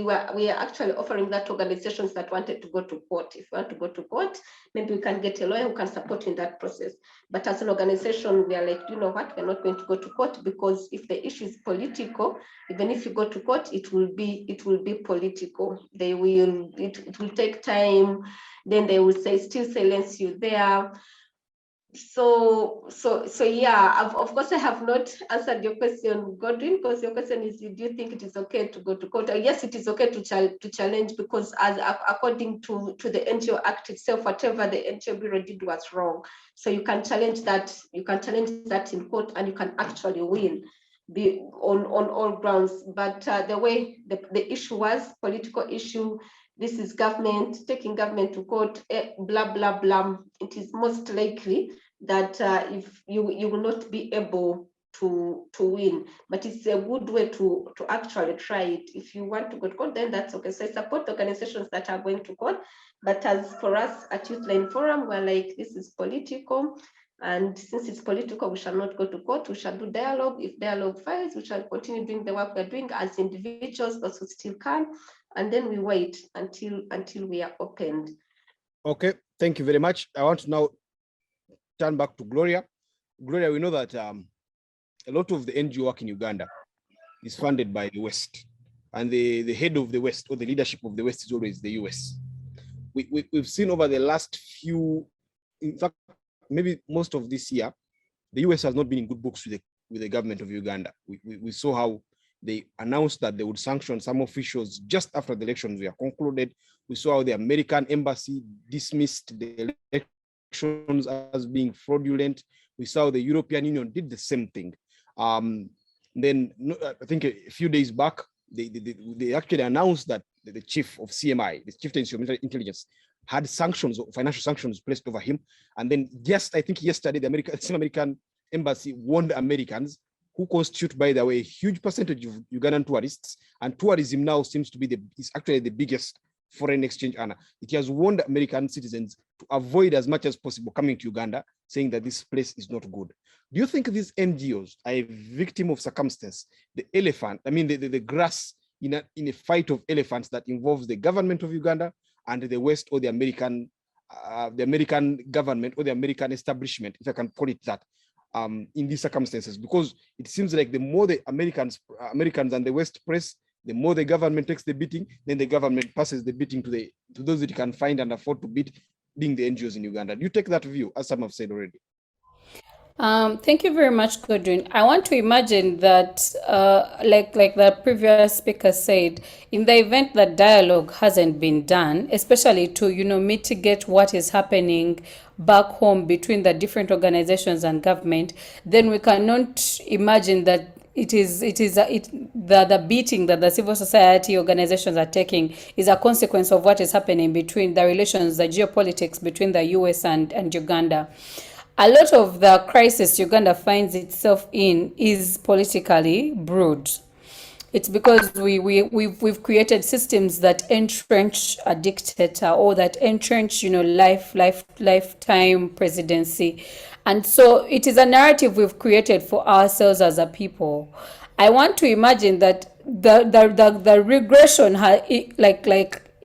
are actually offering that to organizations that wanted to go to court. If you want to go to court, maybe we can get a lawyer who can support you in that process. But as an organization, we are like, you know what, we're not going to go to court, because if the issue is political, even if you go to court, it will be political. It will take time. Then they will still silence you there. So yeah, of course, I have not answered your question, Godwin, because your question is, do you think it is okay to go to court? Yes, it is okay to challenge, because according to the NGO Act itself, whatever the NGO Bureau did was wrong. So you can challenge that. You can challenge that in court, and you can actually win. be on all grounds. But the way the issue was political issue, this is government taking government to court, blah blah blah. It is most likely that if you will not be able to win, but it's a good way to actually try it. If you want to go to court, then that's okay. So I support the organizations that are going to court, but as for us at Youth Line Forum, we're like, this is political, and since it's political, we shall not go to court. We shall do dialogue. If dialogue fails, we shall continue doing the work we're doing as individuals, those who still can, and then we wait until we are opened. Okay, thank you very much. I want to now turn back to Gloria. Gloria, we know that a lot of the NGO work in Uganda is funded by the West, and the head of the West, or the leadership of the West, is always the US. We've seen over the last few, in fact, maybe most of this year, the US has not been in good books with the government of Uganda. We saw how they announced that they would sanction some officials just after the elections were concluded. We saw how the American embassy dismissed the elections as being fraudulent. We saw the European Union did the same thing. Then I think a few days back, they actually announced that the chief of CMI, the chief of intelligence, had sanctions, financial sanctions placed over him. And then just, I think yesterday, the American embassy warned Americans, who constitute, by the way, a huge percentage of Ugandan tourists, and tourism now seems to be is actually the biggest foreign exchange earner. It has warned American citizens to avoid as much as possible coming to Uganda, saying that this place is not good. Do you think these NGOs are a victim of circumstance? The elephant, I mean, the grass in a fight of elephants that involves the government of Uganda and the West, or the American government, or the American establishment, if I can call it that, in these circumstances? Because it seems like the more the Americans and the West press, the more the government takes the beating, then the government passes the beating to those that can find and afford to beat, being the NGOs in Uganda. Do you take that view, as some have said already? Thank you very much, Godwin. I want to imagine that, like the previous speaker said, in the event that dialogue hasn't been done, especially to mitigate what is happening back home between the different organizations and government, then we cannot imagine that the beating that the civil society organizations are taking is a consequence of what is happening between the relations, the geopolitics between the US and Uganda. A lot of the crisis Uganda finds itself in is politically brewed. It's because we've created systems that entrench a dictator, or that entrench lifetime presidency, and so it is a narrative we've created for ourselves as a people. I want to imagine that the regression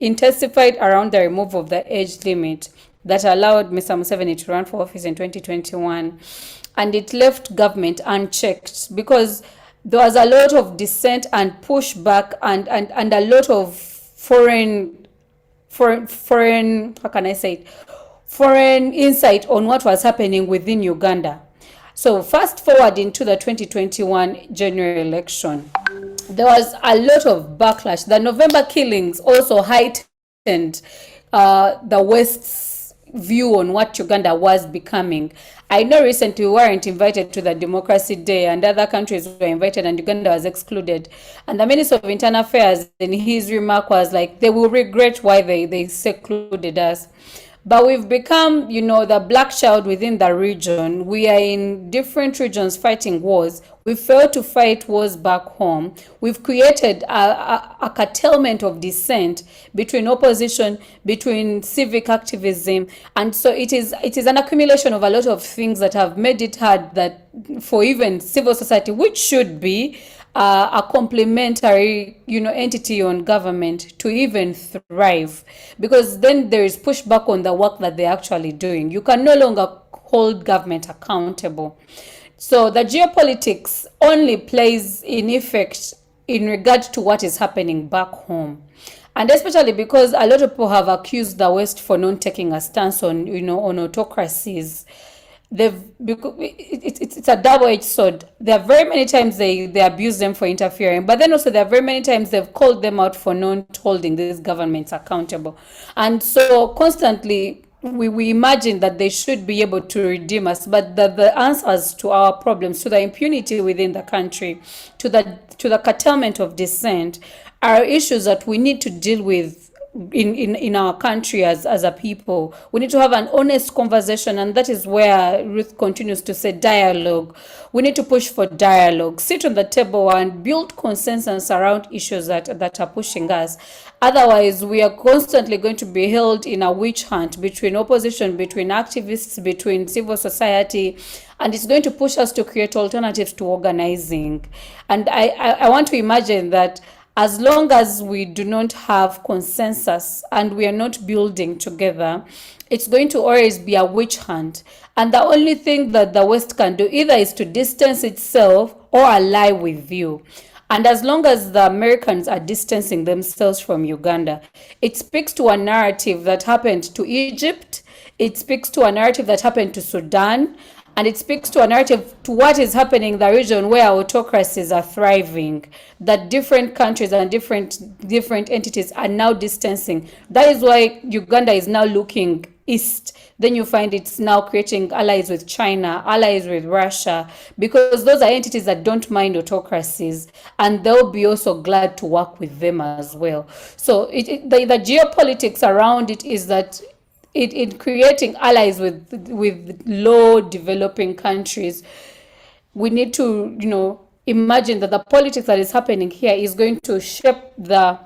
intensified around the removal of the age limit that allowed Mr. Museveni to run for office in 2021, and it left government unchecked because there was a lot of dissent and pushback and a lot of foreign how can I say it, foreign insight on what was happening within Uganda. So fast forward into the 2021 general election, there was a lot of backlash. The November killings also heightened the West's view on what Uganda was becoming. I know recently we weren't invited to the Democracy Day, and other countries were invited and Uganda was excluded. And the Minister of Internal Affairs, in his remark, was like, they will regret why they secluded us. But we've become, the black child within the region. We are in different regions fighting wars. We failed to fight wars back home. We've created a curtailment of dissent between opposition, between civic activism. And so it is an accumulation of a lot of things that have made it hard that for even civil society, which should be a complementary, entity on government, to even thrive, because then there is pushback on the work that they're actually doing. You can no longer hold government accountable. So the geopolitics only plays in effect in regard to what is happening back home. And especially because a lot of people have accused the West for not taking a stance on, on autocracies. It's a double-edged sword. There are very many times they abuse them for interfering, but then also there are very many times they've called them out for not holding these governments accountable. And so constantly we imagine that they should be able to redeem us, but the answers to our problems, to the impunity within the country, to the curtailment of dissent, are issues that we need to deal with in our country as a people. We need to have an honest conversation, and that is where Ruth continues to say dialogue. We need to push for dialogue, sit on the table and build consensus around issues that are pushing us. Otherwise, we are constantly going to be held in a witch hunt between opposition, between activists, between civil society, and it's going to push us to create alternatives to organizing. And I want to imagine that as long as we do not have consensus and we are not building together, it's going to always be a witch hunt. And the only thing that the West can do either is to distance itself or ally with you. And as long as the Americans are distancing themselves from Uganda, it speaks to a narrative that happened to Egypt, it speaks to a narrative that happened to Sudan, and it speaks to a narrative to what is happening in the region where autocracies are thriving, that different countries and different entities are now distancing. That is why Uganda is now looking east. Then you find it's now creating allies with China, allies with Russia, because those are entities that don't mind autocracies, and they'll be also glad to work with them as well. So the geopolitics around it is that in creating allies with low developing countries, we need to imagine that the politics that is happening here is going to shape the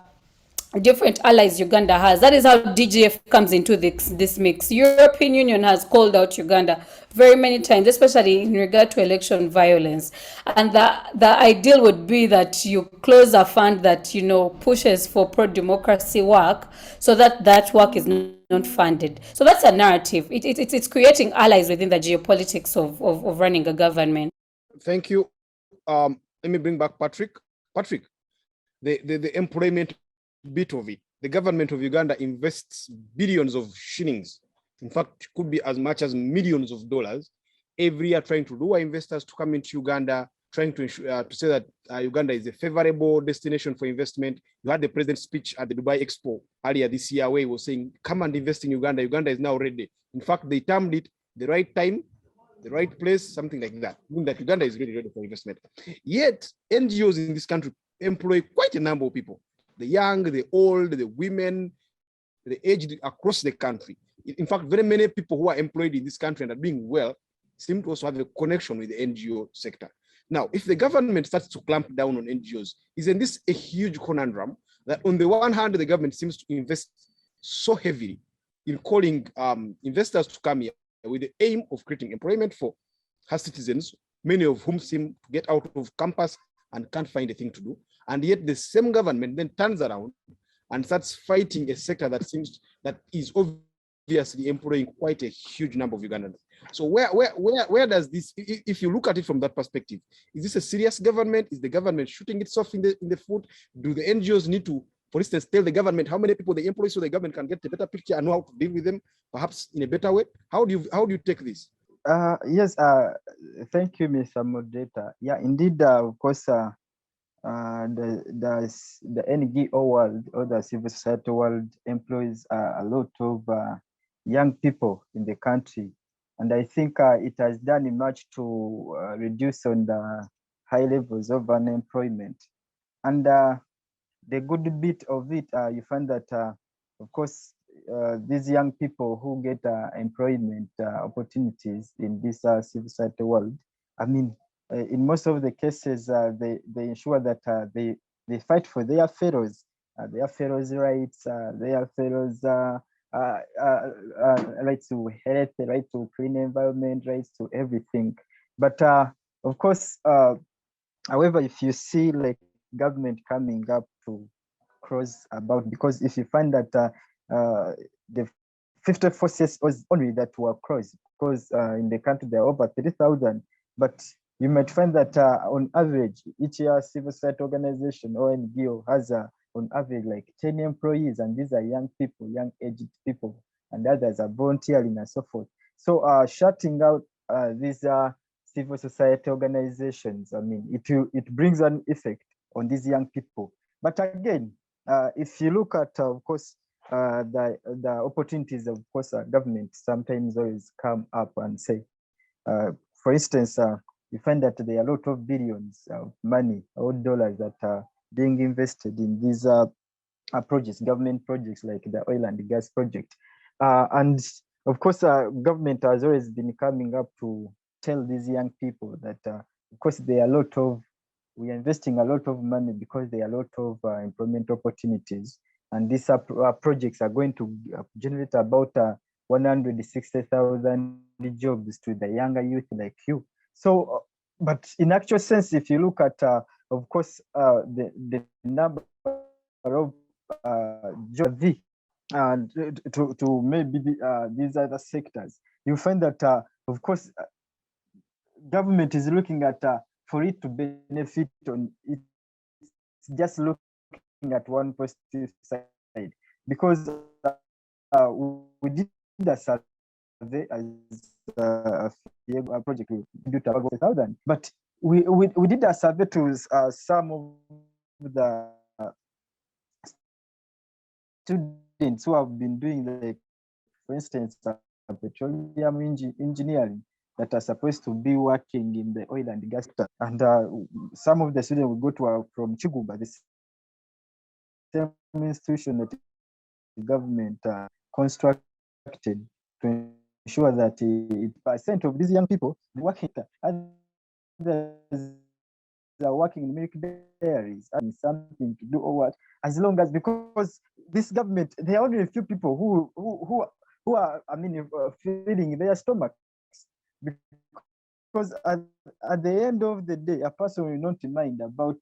different allies Uganda has. That is how DGF comes into this mix. European Union has called out Uganda very many times, especially in regard to election violence. And the ideal would be that you close a fund that pushes for pro-democracy work, so that work is not funded. So that's a narrative. It's creating allies within the geopolitics of running a government. Thank you. Let me bring back Patrick. Patrick, the employment bit of it. The government of Uganda invests billions of shillings. In fact, could be as much as millions of dollars every year trying to lure investors to come into Uganda, trying to ensure, to say that Uganda is a favorable destination for investment. You had the president's speech at the Dubai Expo earlier this year where he was saying, come and invest in Uganda. Uganda is now ready. In fact, they termed it the right time, the right place, something like that, meaning that Uganda is really ready for investment. Yet, NGOs in this country employ quite a number of people. The young, the old, the women, the aged across the country. In fact, very many people who are employed in this country and are doing well seem to also have a connection with the NGO sector. Now, if the government starts to clamp down on NGOs, isn't this a huge conundrum that on the one hand, the government seems to invest so heavily in calling investors to come here with the aim of creating employment for her citizens, many of whom seem to get out of campus and can't find a thing to do. And yet the same government then turns around and starts fighting a sector that is obviously employing quite a huge number of Ugandans. So where does this, if you look at it from that perspective, is this a serious government? Is the government shooting itself in the foot? Do the NGOs need to, for instance, tell the government how many people they employ so the government can get a better picture and know how to deal with them, perhaps in a better way? How do you take this? Yes, thank you, Mr. Moderator. Yeah, indeed, of course, the NGO world or the civil society world employs a lot of young people in the country. And I think it has done much to reduce on the high levels of unemployment. And the good bit of it, you find that, of course, these young people who get employment opportunities in this civil society world, I mean, in most of the cases, they ensure that they fight for their fellows' rights, their fellows' rights to health, right to clean environment, rights to everything. But of course, however, if you see like government coming up to cross about, because if you find that the 54 states was only that were crossed, because in the country there are over 30,000, but you might find that on average, each year civil society organization or NGO has on average like 10 employees, and these are young people, young aged people, and others are volunteering and so forth. So shutting out these civil society organizations, I mean, it brings an effect on these young people. But again, if you look at, of course, the opportunities, of course, government sometimes always come up and say, for instance, you find that there are a lot of billions of money or dollars that are being invested in these projects, government projects like the oil and gas project. And of course, government has always been coming up to tell these young people that, of course, we are investing a lot of money because there are a lot of employment opportunities. And these projects are going to generate about 160,000 jobs to the younger youth like you. So, but in actual sense, if you look at, of course, the number of jobs and to maybe these other sectors, you find that, of course, government is looking at for it to benefit on it, it's just looking at one positive side, because we did a survey as a project we did about 1,000, but we did a survey to some of the students who have been doing, like, for instance, petroleum engineering, that are supposed to be working in the oil and gas sector. And some of the students will go to from Chiguba, the same institution that the government constructed to ensure that 8% of these young people working, others are working in milk dairies and something to do or what, as long as, because this government, there are only a few people who are, I mean, feeding their stomachs, because at the end of the day, a person will not mind about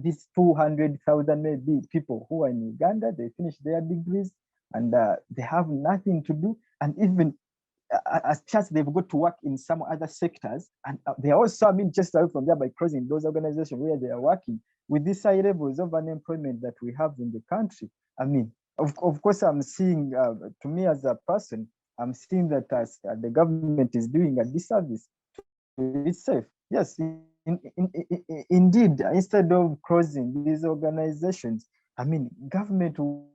these 200,000 maybe people who are in Uganda. They finish their degrees and they have nothing to do, and even as chance they've got to work in some other sectors, and they are also, I mean, just away from there by crossing those organizations where they are working with these high levels of unemployment that we have in the country. I mean, of course, I'm seeing, to me as a person, I'm seeing that the government is doing a disservice to itself. Yes, indeed, instead of crossing these organizations, I mean, government will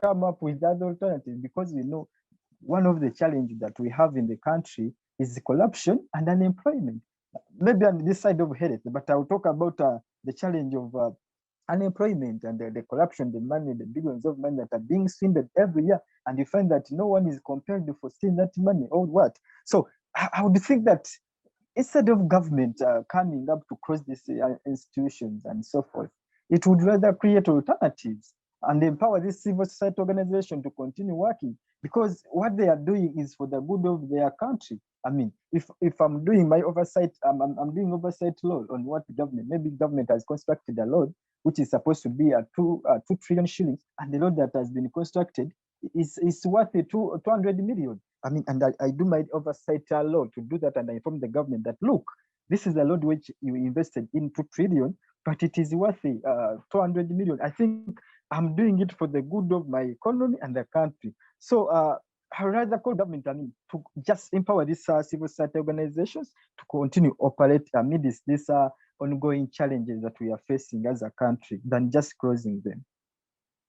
come up with other alternatives, because we know one of the challenges that we have in the country is corruption and unemployment. Maybe on this side of health, but I'll talk about the challenge of unemployment and the corruption, the money, the billions of money that are being swindled every year, and you find that no one is compelled to steal that money or what. So I would think that instead of government coming up to cross these institutions and so forth, it would rather create alternatives and empower this civil society organization to continue working, because what they are doing is for the good of their country. I mean, if I'm doing my oversight, I'm doing oversight law on what government, maybe government has constructed a law which is supposed to be 2 trillion shillings, and the law that has been constructed is worth 200 million. I mean, and I do my oversight law to do that, and I inform the government that, look, this is a law which you invested in 2 trillion, but it is worth 200 million. I think I'm doing it for the good of my economy and the country. So I rather call government, I mean, to just empower these civil society organizations to continue operate amidst these ongoing challenges that we are facing as a country, than just closing them.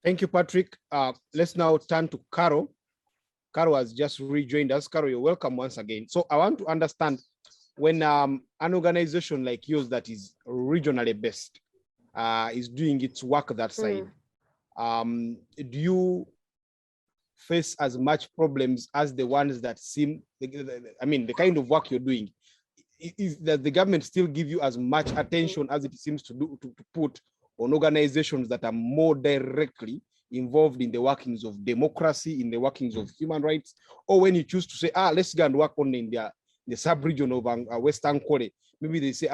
Thank you, Patrick. Let's now turn to Carol. Carol has just rejoined us. Carol, you're welcome once again. So I want to understand, when an organization like yours that is regionally based is doing its work that side, do you face as much problems as the ones that seem, I mean, the kind of work you're doing, is that the government still give you as much attention as it seems to do to put on organizations that are more directly involved in the workings of democracy, in the workings of human rights? Or when you choose to say, let's go and work on in the sub-region of West Ankole, maybe they say,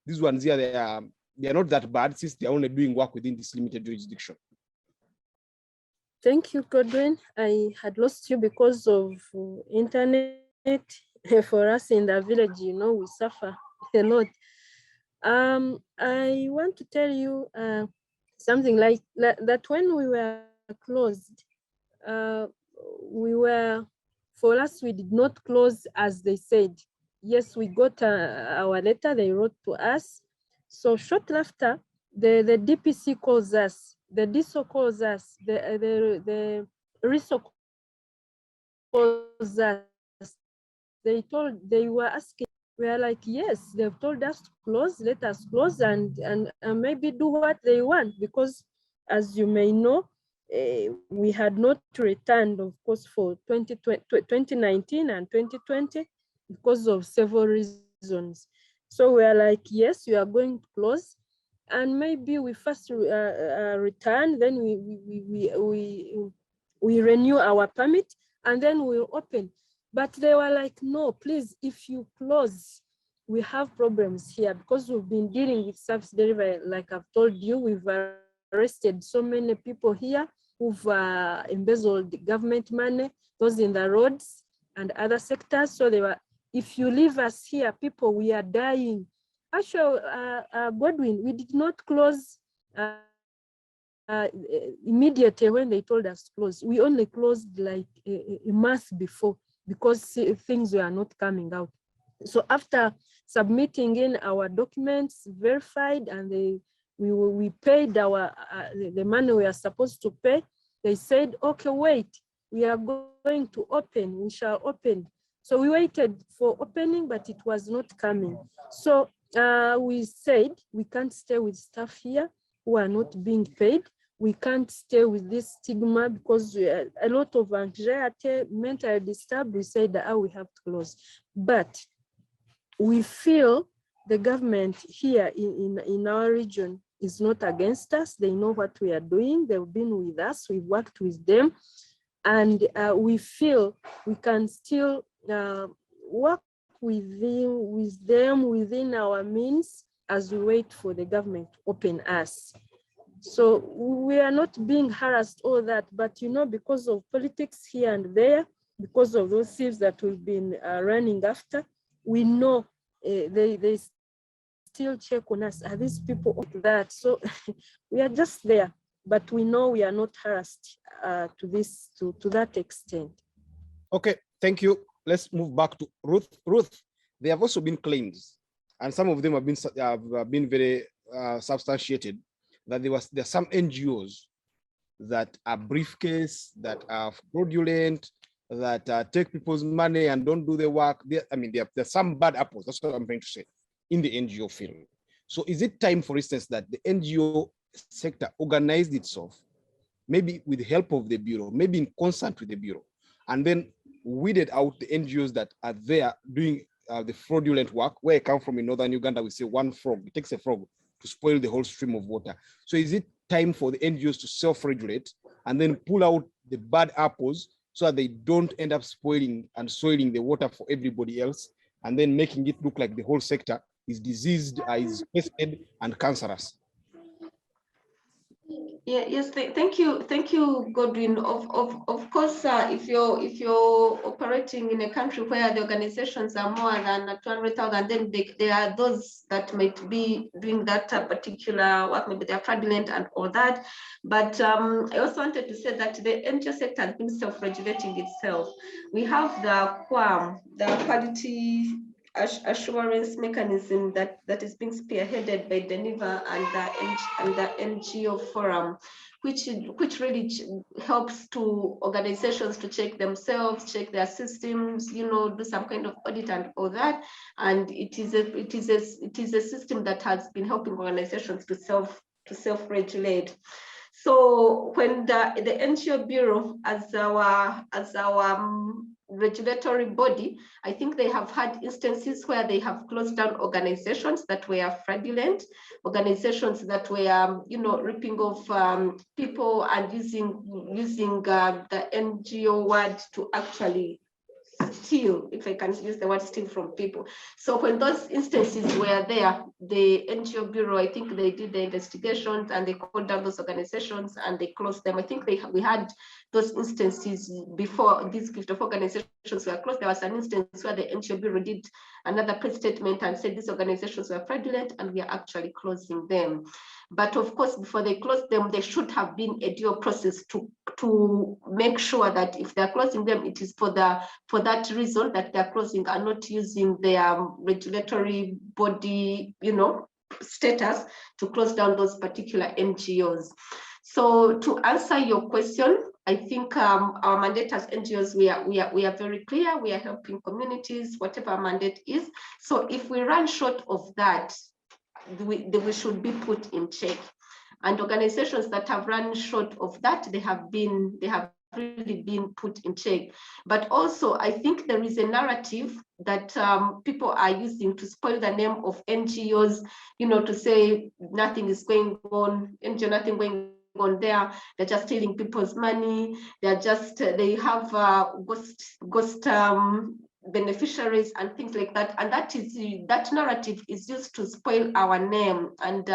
these ones here, they are not that bad, since they're only doing work within this limited jurisdiction. Thank you, Godwin. I had lost you because of internet. For us in the village, you know, we suffer a lot. I want to tell you something like that. When we were closed, for us, we did not close as they said. Yes, we got our letter, they wrote to us. So shortly after, the DPC calls us the DISO calls us, the RISO calls us. They were asking, we are like, yes, they've told us to close, let us close and maybe do what they want, because as you may know, we had not returned, of course, for 2019 and 2020 because of several reasons. So we are like, yes, we are going to close, and maybe we first return, then we renew our permit, and then we'll open. But they were like, no, please, if you close, we have problems here, because we've been dealing with service delivery. Like I've told you, we've arrested so many people here who've embezzled government money, those in the roads and other sectors. So they were, if you leave us here, people, we are dying. Actually, Godwin, we did not close immediately when they told us to close. We only closed like a month before, because things were not coming out. So after submitting in our documents, verified, and we paid our the money we are supposed to pay, they said, okay, wait, we are going to open, we shall open. So we waited for opening, but it was not coming. So we said, we can't stay with staff here who are not being paid. We can't stay with this stigma, because a lot of anxiety, mentally disturbed. We said that we have to close. But we feel the government here in our region is not against us. They know what we are doing. They've been with us. We've worked with them. And we feel we can still work with them within our means as we wait for the government to open us. So we are not being harassed, all that, but you know, because of politics here and there, because of those thieves that we've been running after, we know they still check on us. Are these people like that? So we are just there, but we know we are not harassed to that extent. Okay, thank you. Let's move back to Ruth. Ruth, there have also been claims, and some of them have been very substantiated, that there are some NGOs that are briefcase, that are fraudulent, that take people's money and don't do the work. There's some bad apples, that's what I'm trying to say, in the NGO field. So is it time, for instance, that the NGO sector organized itself, maybe with the help of the Bureau, maybe in concert with the Bureau, and then weeded out the NGOs that are there doing the fraudulent work? Where I come from in northern Uganda, we say one frog, it takes a frog to spoil the whole stream of water. So is it time for the NGOs to self-regulate and then pull out the bad apples so that they don't end up spoiling and soiling the water for everybody else, and then making it look like the whole sector is diseased, is pested and cancerous? Yeah, yes, thank you, Godwin. Of course, if you're operating in a country where the organizations are more than 200,000, then there are those that might be doing that particular work, maybe they're fraudulent and all that. But I also wanted to say that the NGO sector has been self-regulating itself. We have the QAM, the quality assurance mechanism that is being spearheaded by Geneva and the NGO forum, which really helps to organizations to check themselves, check their systems, do some kind of audit and all that. And it is a system that has been helping organizations to self-regulate. So when the NGO Bureau as our regulatory body, I think they have had instances where they have closed down organizations that were fraudulent, organizations that were, ripping off people and using the NGO word to actually steal, if I can use the word steal, from people. So when those instances were there, the NGO Bureau, I think they did the investigations and they called down those organizations and they closed them. I think we had those instances before these gift of organizations were closed. There was an instance where the NGO Bureau did another press statement and said these organizations were fraudulent and we are actually closing them. But of course, before they closed them, there should have been a due process to make sure that if they're closing them, it is for that reason that they're closing and not using their regulatory body, status to close down those particular NGOs. So to answer your question, I think our mandate as NGOs, we are very clear. We are helping communities, whatever our mandate is. So if we run short of that, we should be put in check. And organizations that have run short of that, they have really been put in check. But also, I think there is a narrative that people are using to spoil the name of NGOs, to say nothing is going on, NGO, nothing going on there. They're just stealing people's money. They have ghost beneficiaries and things like that. And that narrative is used to spoil our name. And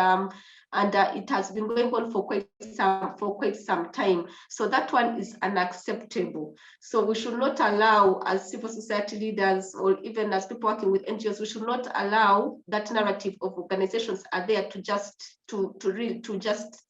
it has been going on for quite some time. So that one is unacceptable. So we should not allow, as civil society leaders or even as people working with NGOs, we should not allow that narrative of organizations are there to just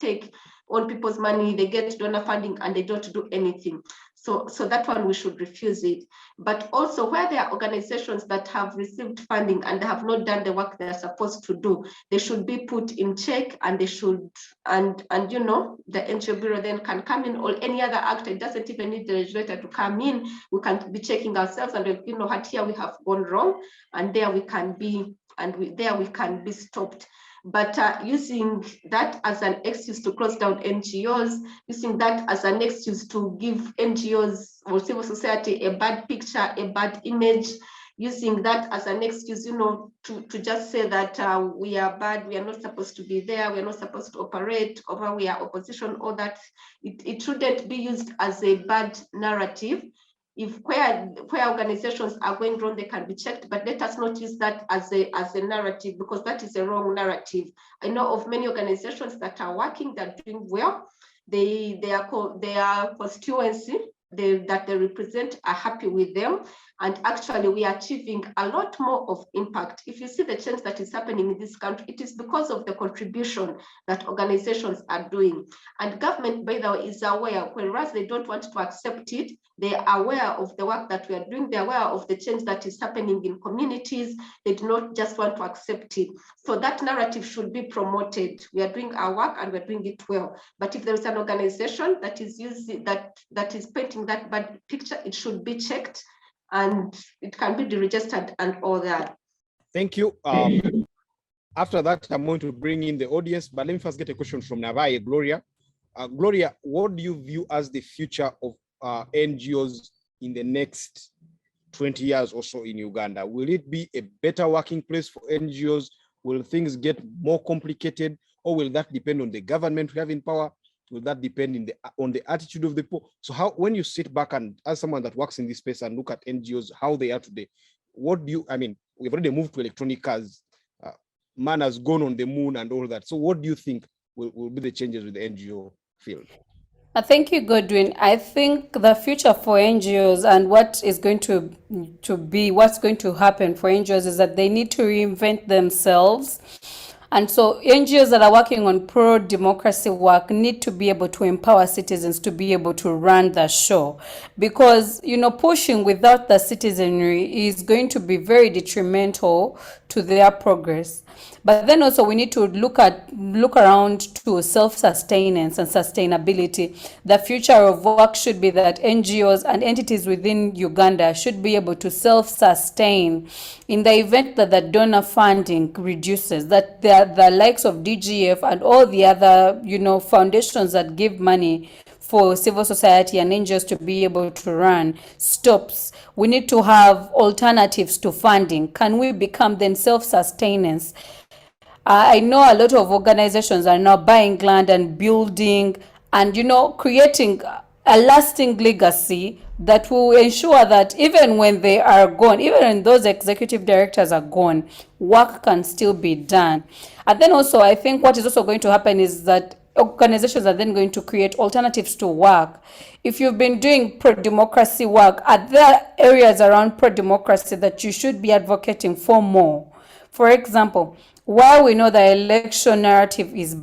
take on people's money. They get donor funding and they don't do anything. So that one, we should refuse it. But also, where there are organizations that have received funding and they have not done the work they're supposed to do, they should be put in check, and they should, and the NGO Bureau then can come in, or any other actor. It doesn't even need the regulator to come in. We can be checking ourselves, and here we have gone wrong, and there we can be, there we can be stopped. But using that as an excuse to close down NGOs, using that as an excuse to give NGOs or civil society a bad picture, a bad image, using that as an excuse, to just say that we are bad, we are not supposed to be there, we are not supposed to operate, or we are opposition, or that it shouldn't be used as a bad narrative. If where organizations are going wrong, they can be checked, but let us not use that as a narrative, because that is a wrong narrative. I know of many organizations that are working, that are doing well. Their constituency that they represent are happy with them, and actually we are achieving a lot more of impact. If you see the change that is happening in this country, it is because of the contribution that organizations are doing. And government, by the way, is aware, whereas they don't want to accept it. They are aware of the work that we are doing. They're aware of the change that is happening in communities. They do not just want to accept it. So that narrative should be promoted. We are doing our work and we're doing it well. But if there is an organization that is using that is painting that bad picture, it should be checked, and it can be deregistered and all that. Thank you. After that, I'm going to bring in the audience, but let me first get a question from Nabaye, Gloria. Gloria, what do you view as the future of NGOs in the next 20 years or so in Uganda? Will it be a better working place for NGOs? Will things get more complicated, or will that depend on the government we have in power? Will that depend on the attitude of the people? So when you sit back and as someone that works in this space and look at NGOs, how they are today, we've already moved to electronic cars, man has gone on the moon and all that. So what do you think will be the changes with the NGO field? Thank you, Godwin. I think the future for NGOs and what's going to happen for NGOs is that they need to reinvent themselves. And so NGOs that are working on pro-democracy work need to be able to empower citizens to be able to run the show, because, pushing without the citizenry is going to be very detrimental to their progress. But then also we need to look around to self-sustenance and sustainability. The future of work should be that NGOs and entities within Uganda should be able to self-sustain in the event that the donor funding reduces, that the likes of DGF and all the other, foundations that give money for civil society and NGOs to be able to run stops. We need to have alternatives to funding. Can we become then self-sustenance? I know a lot of organizations are now buying land and building and, creating a lasting legacy that will ensure that even when they are gone, even when those executive directors are gone, work can still be done. And then also, I think what is also going to happen is that organizations are then going to create alternatives to work. If you've been doing pro-democracy work, are there areas around pro-democracy that you should be advocating for more? For example, while we know the election narrative is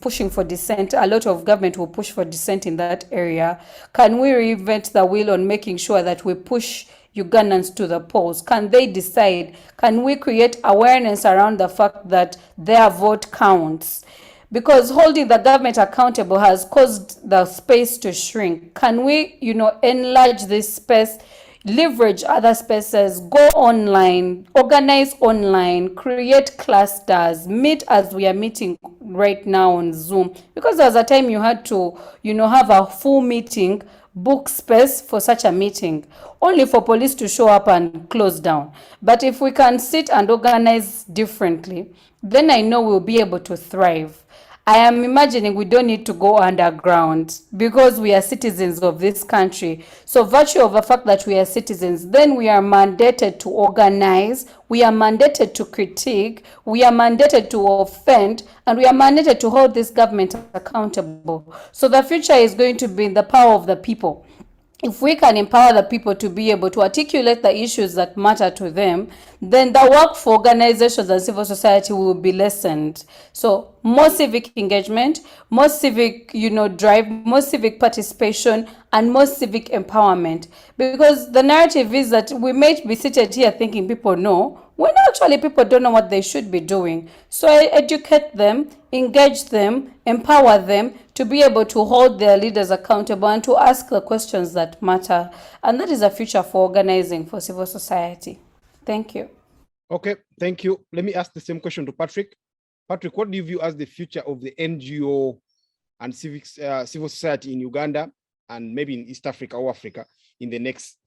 pushing for dissent, a lot of government will push for dissent in that area. Can we reinvent the wheel on making sure that we push Ugandans to the polls? Can they decide? Can we create awareness around the fact that their vote counts? because holding the government accountable has caused the space to shrink. Can we, enlarge this space, leverage other spaces, go online, organize online, create clusters, meet as we are meeting right now on Zoom? Because there was a time you had to, have a full meeting, book space for such a meeting, only for police to show up and close down. But if we can sit and organize differently, then I know we'll be able to thrive. I am imagining we don't need to go underground because we are citizens of this country. So virtue of the fact that we are citizens, then we are mandated to organize, we are mandated to critique, we are mandated to offend, and we are mandated to hold this government accountable. So the future is going to be in the power of the people. If we can empower the people to be able to articulate the issues that matter to them, then the work for organizations and civil society will be lessened. So more civic engagement, more civic, drive, more civic participation, and more civic empowerment. Because the narrative is that we may be seated here thinking people know, when actually people don't know what they should be doing. So I educate them, engage them, empower them to be able to hold their leaders accountable and to ask the questions that matter. And that is a future for organizing for civil society. Thank you. Okay, thank you. Let me ask the same question to Patrick. Patrick, what do you view as the future of the NGO and civil society in Uganda and maybe in East Africa or Africa in the next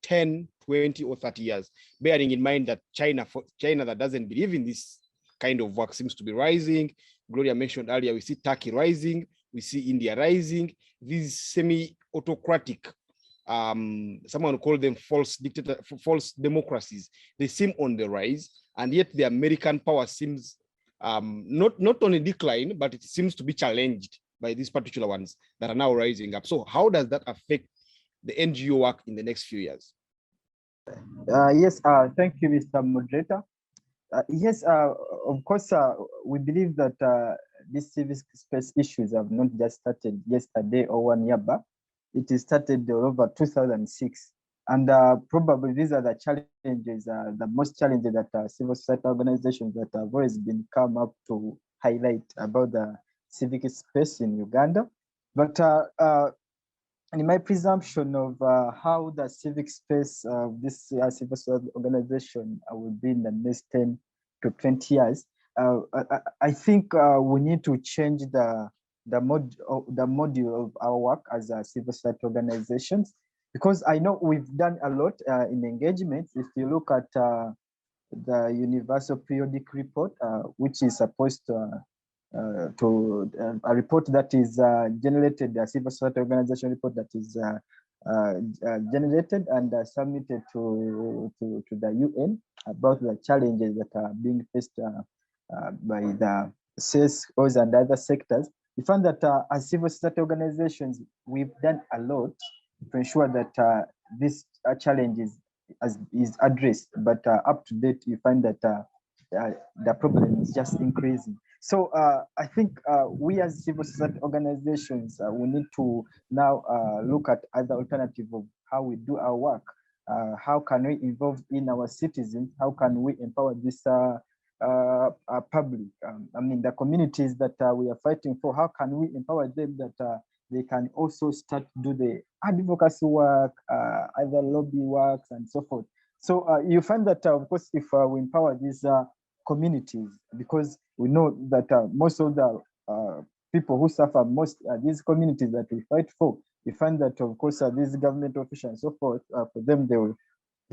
10, 20, or 30 years, bearing in mind that China that doesn't believe in this kind of work seems to be rising. Gloria mentioned earlier, we see Turkey rising, we see India rising. These semi-autocratic, someone called them false democracies, they seem on the rise, and yet the American power seems not on a decline, but it seems to be challenged by these particular ones that are now rising up. So how does that affect the NGO work in the next few years? Yes, thank you, Mr. Moderator. Yes, of course, we believe that these civic space issues have not just started yesterday or 1 year back. It started over 2006. And probably these are the challenges, the most challenges that civil society organizations that have always been come up to highlight about the civic space in Uganda. But in my presumption of how the civic space of this civil society organization will be in the next 10 to 20 years, I think we need to change the module of our work as a civil society organizations, because I know we've done a lot in engagement. If you look at the Universal Periodic Report, which is supposed to a report that is generated, a civil society organization report that is generated and submitted to the UN about the challenges that are being faced by the CSOs and other sectors. We found that as civil society organizations, we've done a lot to ensure that this challenge is addressed, but up to date, you find that the problem is just increasing. So I think we as civil society organizations, we need to now look at other alternatives of how we do our work. How can we involve in our citizens? How can we empower this public? I mean, the communities that we are fighting for, how can we empower them that they can also start to do the advocacy work, other lobby works and so forth. So you find that, of course, if we empower these communities, because we know that most of the people who suffer most these communities that we fight for, we find that, of course, these government officials and so forth, for them, they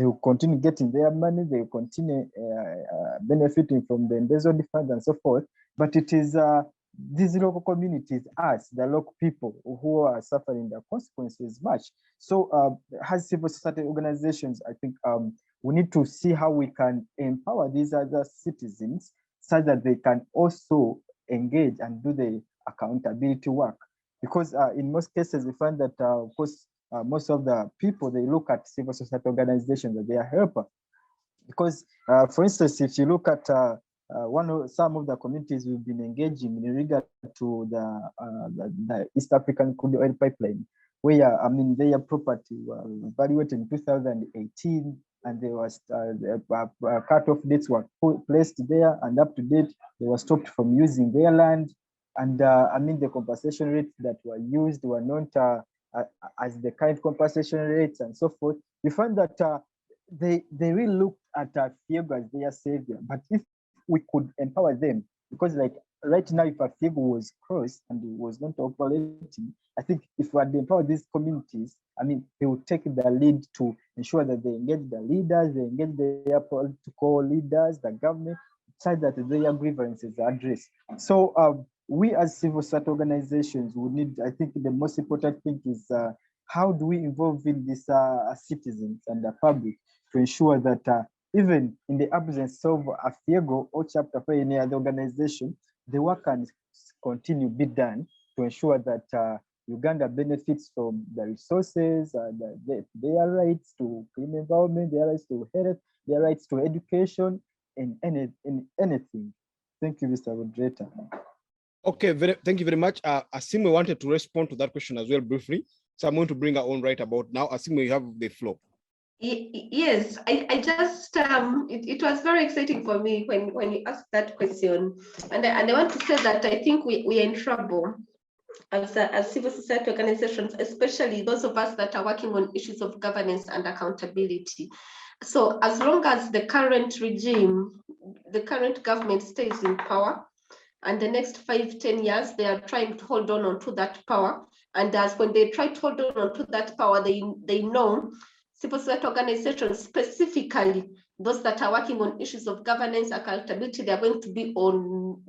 will continue getting their money, they will continue benefiting from the embezzled funds and so forth. But it is these local communities, us, the local people who are suffering the consequences much. So as civil society organizations, I think we need to see how we can empower these other citizens so that they can also engage and do the accountability work. Because in most cases, we find that, of course, most of the people, they look at civil society organizations as their helper. Because, for instance, if you look at some of the communities we've been engaging in regard to the East African crude oil pipeline, where, I mean, their property was evaluated in 2018, and there was cut-off dates were placed there, and up to date, they were stopped from using their land. And I mean, the compensation rates that were used were not as the current compensation rates and so forth. You find that they really looked at AFIEGO as their savior. But if we could empower them, because like right now, if AFIEGO was crossed and it was not operating, I think if we had empowered these communities, I mean, they would take the lead to ensure that they engage the leaders, they engage their political leaders, the government, such that their grievances are addressed. So we as civil society organizations would need, I think the most important thing is how do we involve in this citizens and the public to ensure that even in the absence of AFIEGO or Chapter 4 any other organization, the work can continue to be done to ensure that Uganda benefits from the resources, their rights to clean environment, their rights to health, their rights to education, in anything. Thank you, Mr. Moderator. Okay, thank you very much. Asiimwe wanted to respond to that question as well briefly. So I'm going to bring her on right about now. Asiimwe, you have the floor. Yes, I just, it was very exciting for me when you asked that question. And I want to say that I think we are in trouble as civil society organizations, especially those of us that are working on issues of governance and accountability. So as long as the current regime, the current government stays in power, and the next 5-10 years, they are trying to hold on to that power. And as when they try to hold on to that power, they know civil society organizations, specifically those that are working on issues of governance, accountability, they're going to be on,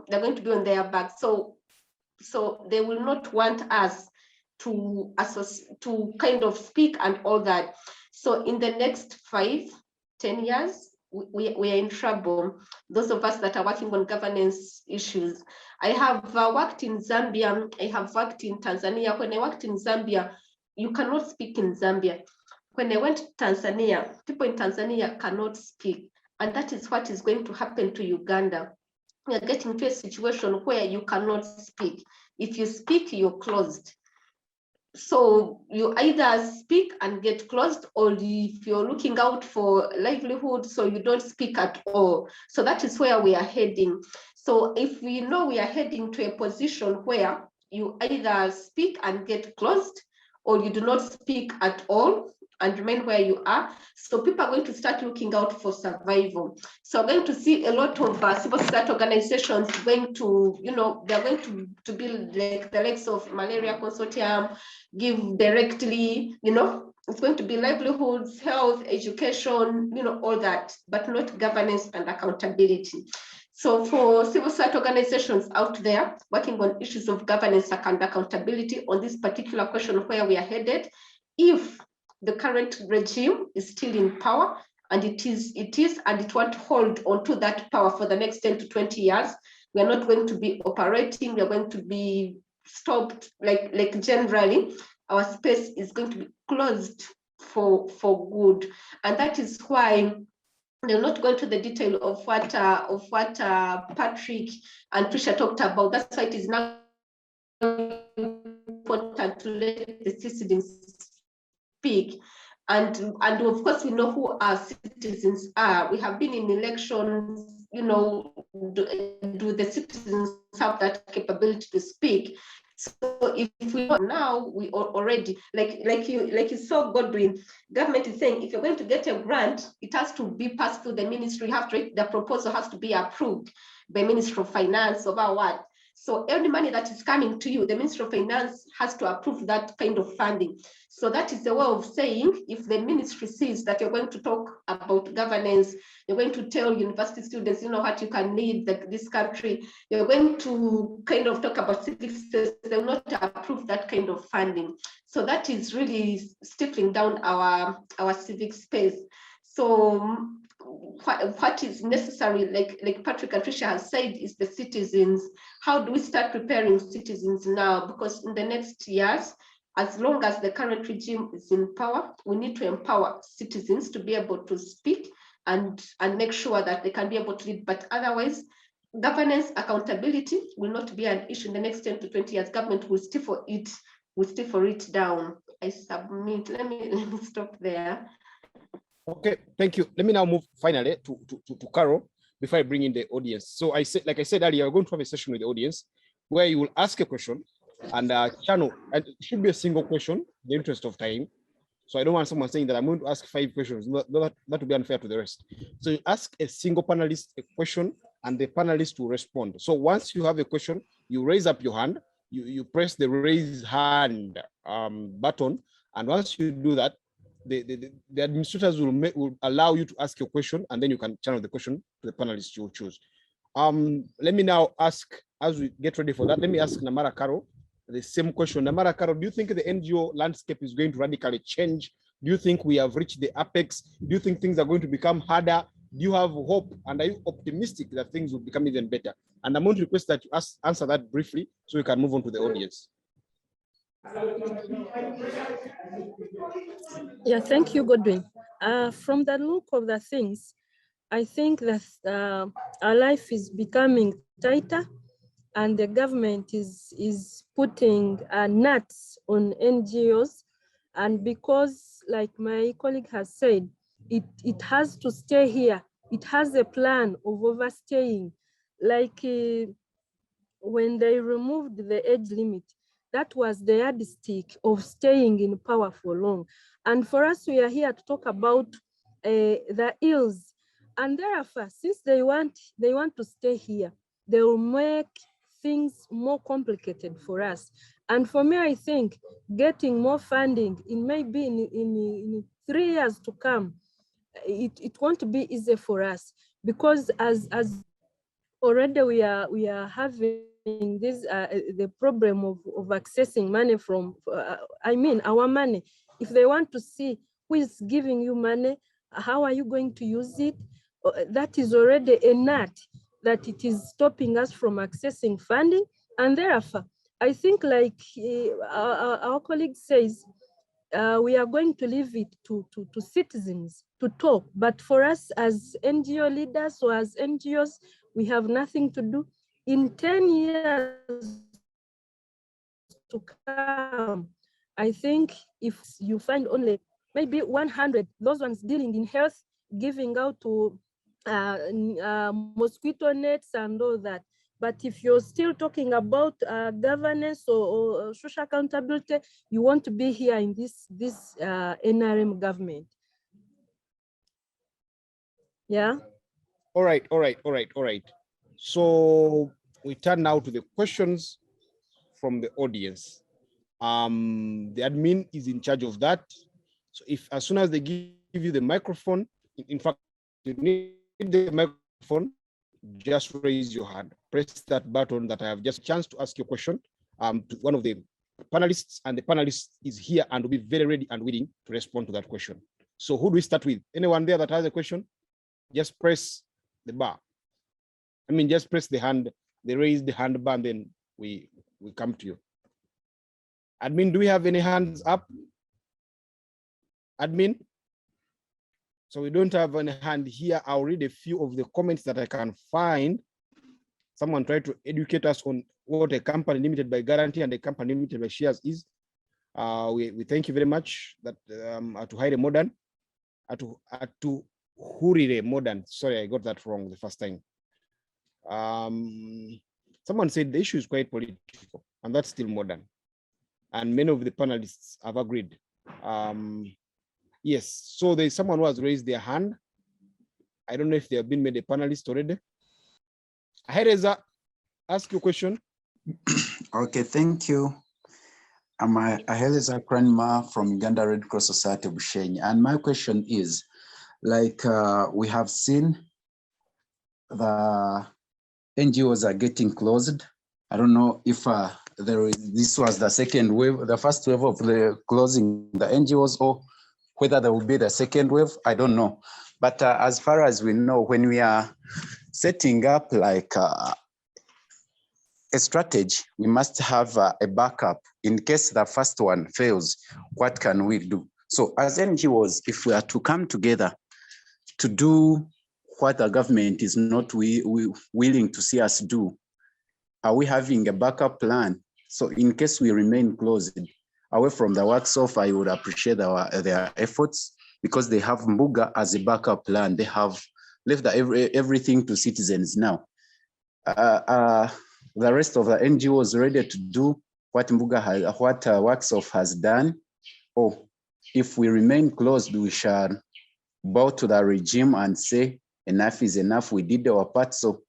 they're going to be on their back. So they will not want us to kind of speak and all that. So in the next 5-10 years, we are in trouble. Those of us that are working on governance issues. I have worked in Zambia. I have worked in Tanzania. When I worked in Zambia, you cannot speak in Zambia. When I went to Tanzania, people in Tanzania cannot speak. And that is what is going to happen to Uganda. We are getting to a situation where you cannot speak. If you speak, you're closed. So you either speak and get closed, or if you're looking out for livelihood, so you don't speak at all. So that is where we are heading. So if we know we are heading to a position where you either speak and get closed, or you do not speak at all and remain where you are, so people are going to start looking out for survival. So we're going to see a lot of civil society organizations going to, they're going to build like the likes of Malaria Consortium, give directly, it's going to be livelihoods, health, education, all that, but not governance and accountability. So for civil society organizations out there working on issues of governance and accountability on this particular question where we are headed, if the current regime is still in power, and it is, and it won't hold on to that power for the next 10 to 20 years, we are not going to be operating, we are going to be stopped, like generally, our space is going to be closed for good. And that is why they're not going to the detail of what Patrick and Tricia talked about. That's why it is now important to let the citizens speak. And of course, we know who our citizens are. We have been in elections, do the citizens have that capability to speak? So if we now, we already, like you saw Godwin, government is saying, if you're going to get a grant, it has to be passed through the ministry, the proposal has to be approved by Ministry of Finance or what. So any money that is coming to you, the Ministry of Finance has to approve that kind of funding. So that is the way of saying, if the ministry sees that you're going to talk about governance, you're going to tell university students, what you can lead this country, you're going to kind of talk about civic space, they will not approve that kind of funding. So that is really stifling down our civic space. So what is necessary, like Patrick and Tricia has said, is the citizens. How do we start preparing citizens now? Because in the next years, as long as the current regime is in power, we need to empower citizens to be able to speak and make sure that they can be able to lead. But otherwise, governance accountability will not be an issue in the next 10 to 20 years. Government will stifle it down. I submit. Let me stop there. Okay, thank you. Let me now move finally to Carol before I bring in the audience. So like I said earlier, we're going to have a session with the audience where you will ask a question and channel, and it should be a single question in the interest of time. So I don't want someone saying that I'm going to ask 5 questions. That would be unfair to the rest. So you ask a single panelist a question and the panelist will respond. So once you have a question, you raise up your hand, you press the raise hand button. And once you do that, the administrators will allow you to ask your question, and then you can channel the question to the panelist you will choose. Let me now ask, as we get ready for that, let me ask Namara Carol the same question. Namara Carol, do you think the NGO landscape is going to radically change? Do you think we have reached the apex? Do you think things are going to become harder? Do you have hope? And are you optimistic that things will become even better? And I'm going to request that you answer that briefly so we can move on to the audience. Yeah, thank you, Godwin. From the look of the things, I think that our life is becoming tighter, and the government is putting nuts on NGOs. And because, like my colleague has said, it has to stay here. It has a plan of overstaying. Like when they removed the age limit, that was the yardstick of staying in power for long. And for us, we are here to talk about the ills. And therefore, since they want to stay here, they will make things more complicated for us. And for me, I think getting more funding in maybe in 3 years to come, it won't be easy for us, because as already we are having this the problem of accessing money from I mean our money. If they want to see who is giving you money, how are you going to use it, that is already a nut that it is stopping us from accessing funding. And therefore, I think, like our colleague says, we are going to leave it to citizens to talk. But for us as NGO leaders or as NGOs, we have nothing to do. In 10 years to come, I think if you find only maybe 100, those ones dealing in health, giving out to mosquito nets and all that. But if you're still talking about governance or social accountability, you want to be here in this NRM government. Yeah. All right. So we turn now to the questions from the audience. The admin is in charge of that. So if as soon as they give you the microphone, in fact, you need the microphone, just raise your hand, press that button that I have just a chance to ask your question to one of the panelists, and the panelist is here and will be very ready and willing to respond to that question. So who do we start with? Anyone there that has a question? Just press the bar. I mean, just press the hand, they raise the hand bar, and then we come to you. Admin, do we have any hands up? Admin? So we don't have any hand here. I'll read a few of the comments that I can find. Someone tried to educate us on what a company limited by guarantee and a company limited by shares is. We thank you very much. That to hire modern, to hurire modern. Sorry, I got that wrong the first time. Someone said the issue is quite political, and that's still modern. And many of the panelists have agreed. Yes, so there's someone who has raised their hand. I don't know if they have been made a panelist already. Ahereza, ask your question. Okay, thank you. I'm Ahereza Kranma from Uganda Red Cross Society of Bushenyi. And my question is, like we have seen the NGOs are getting closed. I don't know if this was the second wave, the first wave of the closing the NGOs, or whether there will be the second wave, I don't know. But as far as we know, when we are setting up like a strategy, we must have a backup in case the first one fails. What can we do? So as NGOs, if we are to come together to do what the government is not willing to see us do, are we having a backup plan? So in case we remain closed, away from the WACSOF, I would appreciate their efforts, because they have Mbuga as a backup plan. They have left everything to citizens now. the rest of the NGOs ready to do what WACSOF has done, or if we remain closed, we shall bow to the regime and say, enough is enough, we did our part, so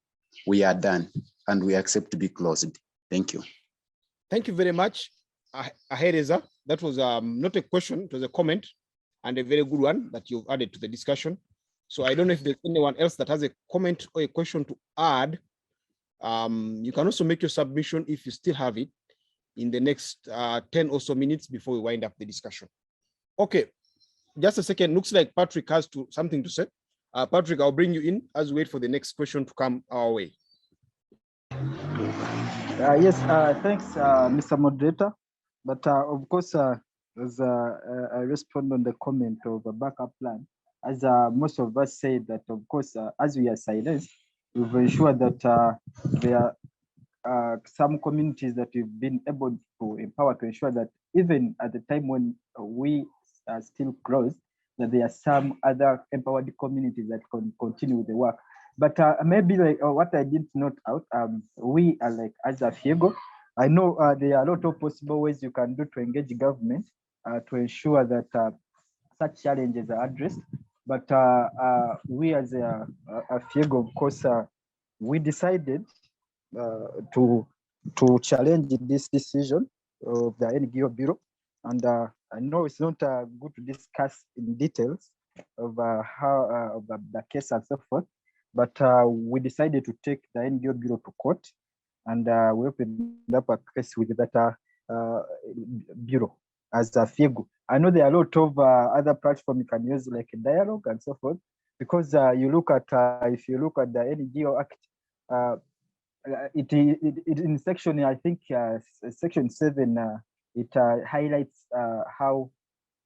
we are done, and we accept to be closed. Thank you. Thank you very much, Ahereza. That was not a question, it was a comment, and a very good one that you've added to the discussion. So I don't know if there's anyone else that has a comment or a question to add. You can also make your submission if you still have it in the next 10 or so minutes before we wind up the discussion. Okay, just a second. Looks like Patrick has something to say. Patrick, I'll bring you in as we wait for the next question to come our way. Yes, thanks, Mr. Moderator. But of course, as I respond on the comment of a backup plan, as most of us said that, of course, as we are silenced, we've ensured that there are some communities that we've been able to empower to ensure that even at the time when we are still closed, that there are some other empowered communities that can continue with the work. But maybe like what I didn't note out, we are like as AFIEGO, I know there are a lot of possible ways you can do to engage government to ensure that such challenges are addressed. But we as AFIEGO, of course, we decided to challenge this decision of the NGO Bureau. And I know it's not good to discuss in details of how of the case and so forth, but we decided to take the NGO Bureau to court, and we opened up a case with that bureau as AFIEGO. I know there are a lot of other platforms you can use, like dialogue and so forth, because you look at if you look at the NGO Act, it in section, I think section 7, it highlights how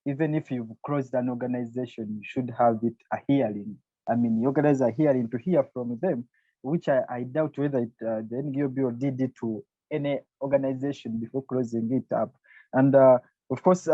even if you've closed an organization, you should have it a hearing. I mean, you organize a hearing to hear from them, which I doubt whether the NGO Bureau did it to any organization before closing it up. And of course,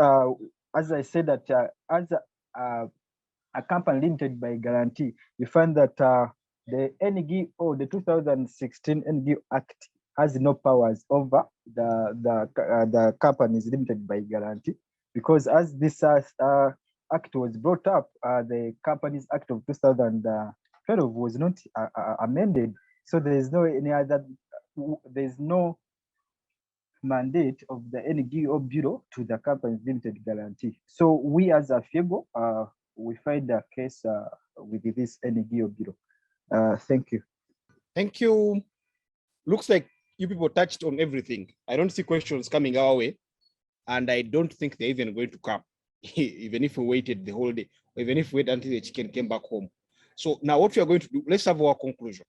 as I said, that as a company limited by guarantee, you find that the NGO, the 2016 NGO Act, has no powers over the companies limited by guarantee, because as this act was brought up, the Companies Act of 2012 was not amended, so there's no mandate of the NGO Bureau to the company's limited guarantee. So we as AFIEGO, we find a case with this NGO Bureau. Thank you. Thank you. Looks like you people touched on everything. I don't see questions coming our way, and I don't think they're even going to come, even if we waited the whole day, or even if we waited until the chicken came back home. So now what we are going to do, let's have our conclusion.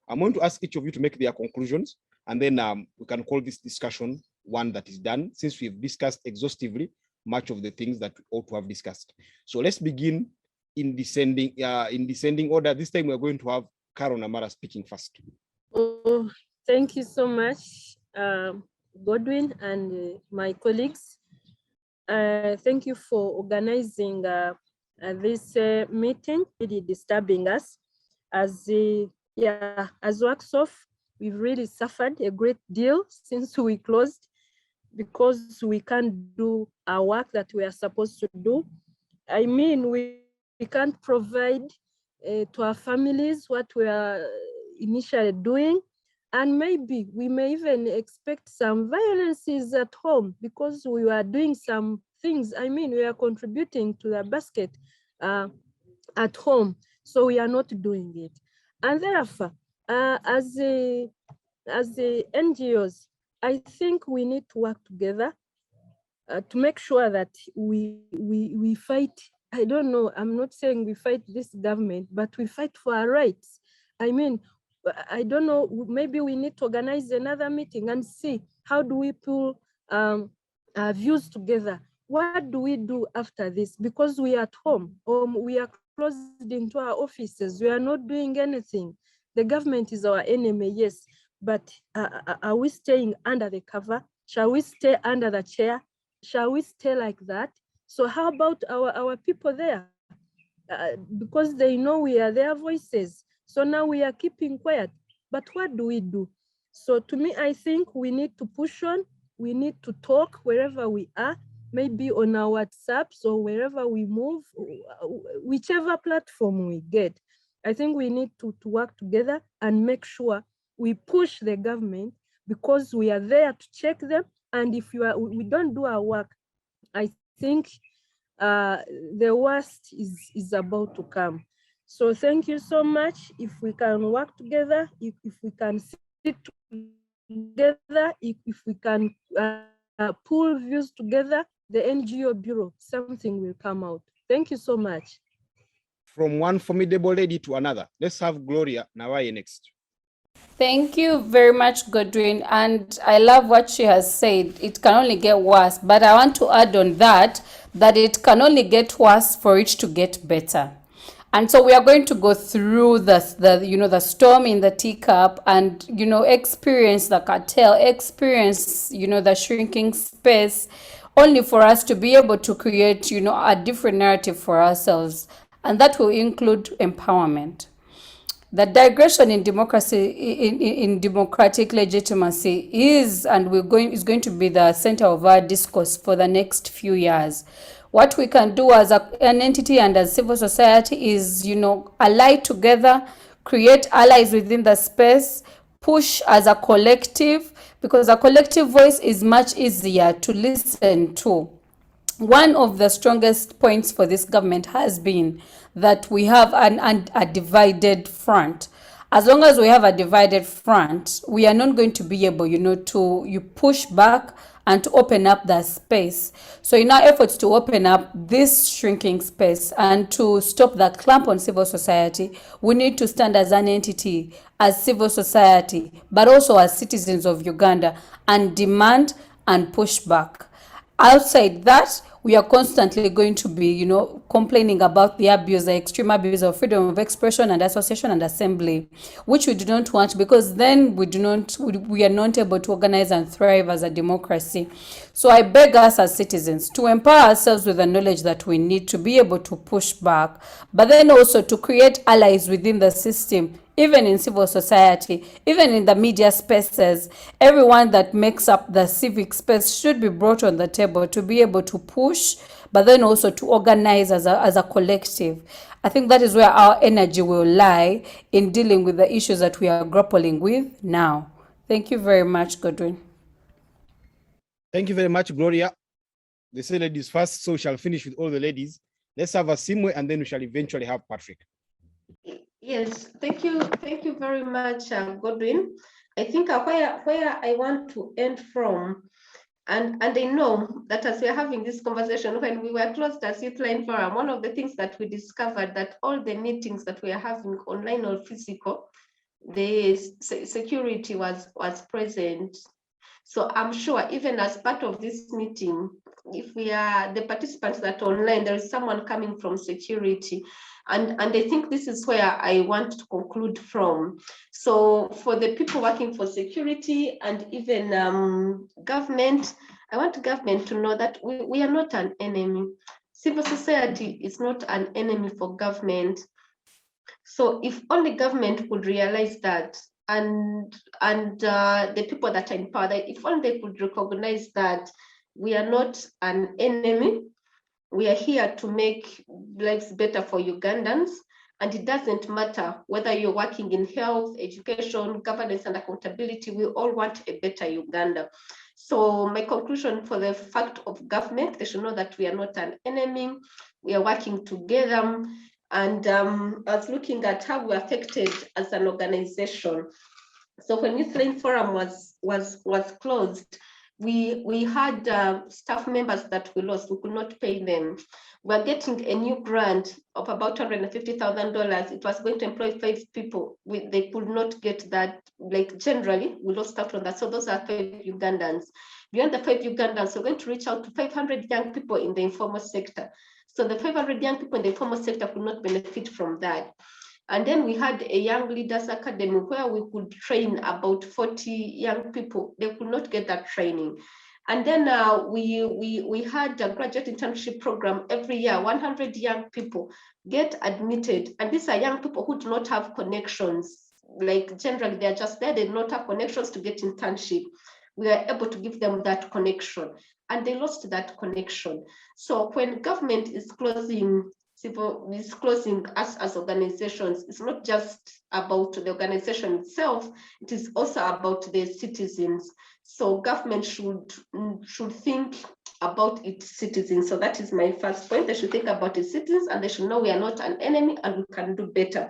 I'm going to ask each of you to make their conclusions, and then we can call this discussion one that is done, since we've discussed exhaustively much of the things that we ought to have discussed. So let's begin in descending order. This time we're going to have Carol Namara speaking first. Oh, thank you so much, Godwin and my colleagues. Thank you for organizing this meeting, really disturbing us. As WACSOF, we've really suffered a great deal since we closed, because we can't do our work that we are supposed to do. I mean, we can't provide to our families what we are initially doing, and maybe we may even expect some violences at home because we are doing some things. I mean, we are contributing to the basket at home, so we are not doing it. And therefore, as the NGOs, I think we need to work together to make sure that we fight. I don't know, I'm not saying we fight this government, but we fight for our rights. I mean, I don't know, maybe we need to organize another meeting and see how do we pull our views together. What do we do after this? Because we are at home, we are closed into our offices, we are not doing anything. The government is our enemy, yes, but are we staying under the cover? Shall we stay under the chair? Shall we stay like that? So how about our people there? Because they know we are their voices. So now we are keeping quiet. But what do we do? So to me, I think we need to push on. We need to talk wherever we are, maybe on our WhatsApps or wherever we move, whichever platform we get. I think we need to work together and make sure we push the government, because we are there to check them. And if we don't do our work, I think the worst is about to come. So thank you so much. If we can work together, if we can sit together, if we can pull views together, the NGO Bureau, something will come out. Thank you so much. From one formidable lady to another. Let's have Gloria Nabaye next. Thank you very much, Godwin. And I love what she has said. It can only get worse. But I want to add on that it can only get worse for it to get better. And so we are going to go through the storm in the teacup and, experience the cartel, experience, the shrinking space, only for us to be able to create, a different narrative for ourselves. And that will include empowerment. The digression in democracy, in democratic legitimacy is going to be the center of our discourse for the next few years. What we can do as an entity and as civil society is, ally together, create allies within the space, push as a collective, because a collective voice is much easier to listen to. One of the strongest points for this government has been that we have a divided front. As long as we have a divided front, we are not going to be able, to push back and to open up that space. So in our efforts to open up this shrinking space and to stop the clamp on civil society, we need to stand as an entity, as civil society, but also as citizens of Uganda, and demand and push back. Outside that, we are constantly going to be, complaining about the abuse, the extreme abuse of freedom of expression and association and assembly, which we do not want, because then we are not able to organize and thrive as a democracy. So I beg us as citizens to empower ourselves with the knowledge that we need to be able to push back, but then also to create allies within the system, even in civil society, even in the media spaces. Everyone that makes up the civic space should be brought on the table to be able to push, but then also to organize as a collective. I think that is where our energy will lie in dealing with the issues that we are grappling with now. Thank you very much, Godwin. Thank you very much, Gloria. They say ladies first, so we shall finish with all the ladies. Let's have Asiimwe, and then we shall eventually have Patrick. Yes, thank you very much, Godwin. I think where I want to end from, and I know that as we're having this conversation, when we were closed as Youth Line Forum, one of the things that we discovered that all the meetings that we are having online or physical, the security was present. So I'm sure even as part of this meeting, if we are the participants that are online, there is someone coming from security. And I think this is where I want to conclude from. So for the people working for security and even government, I want government to know that we are not an enemy. Civil society is not an enemy for government. So if only government would realize that, and the people that are in power, that if only they could recognize that we are not an enemy, we are here to make lives better for Ugandans, and it doesn't matter whether you're working in health, education, governance, and accountability. We all want a better Uganda. So my conclusion for the fact of government, they should know that we are not an enemy. We are working together. And I was looking at how we're affected as an organization. So when Youth Line Forum was closed, we had staff members that we lost. We could not pay them. We're getting a new grant of about $250,000. It was going to employ 5 people. They could not get that. Like generally, we lost out on that. So those are 5 Ugandans. Beyond the 5 Ugandans, we're going to reach out to 500 young people in the informal sector. So the 500 young people in the informal sector could not benefit from that. And then we had a Young Leaders Academy where we could train about 40 young people. They could not get that training. And then we had a graduate internship program every year. 100 young people get admitted. And these are young people who do not have connections. like generally they're just there, they don't have connections to get internship. We are able to give them that connection, and they lost that connection. So when government is closing us as organizations, it's not just about the organization itself, it is also about the citizens. So government should think about its citizens. So that is my first point. They should think about its citizens, and they should know we are not an enemy and we can do better.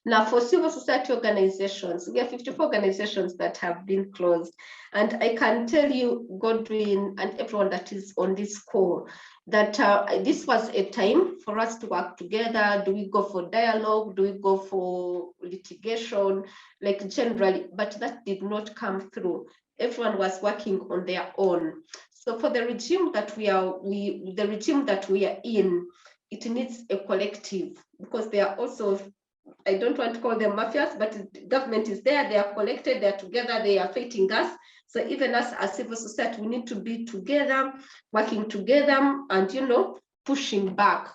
Now, for civil society organizations, we have 54 organizations that have been closed. And I can tell you, Godwin, and everyone that is on this call, that this was a time for us to work together. Do we go for dialogue? Do we go for litigation? Like generally, but that did not come through. Everyone was working on their own. So for the regime that we are in, it needs a collective, because they are also, I don't want to call them mafias, but the government is there, they are collected, they're together, they are fighting us. So even us as civil society, we need to be together, working together, and pushing back.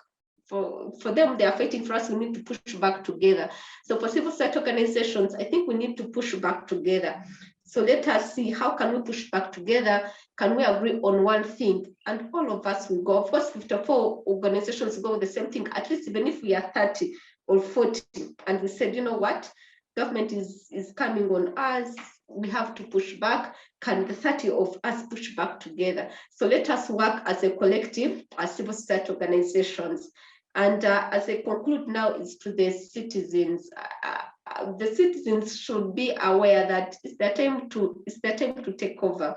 For them, they are fighting for us, we need to push back together. So for civil society organizations, I think we need to push back together. So let us see, how can we push back together? Can we agree on one thing? And all of us will go. Of course, 54 organizations go with the same thing, at least even if we are 30 or 40. And we said, you know what? Government is coming on us. We have to push back. Can the 30 of us push back together? So let us work as a collective, as civil society organizations. And as I conclude now, is to the citizens. The citizens should be aware that it's their time to take over.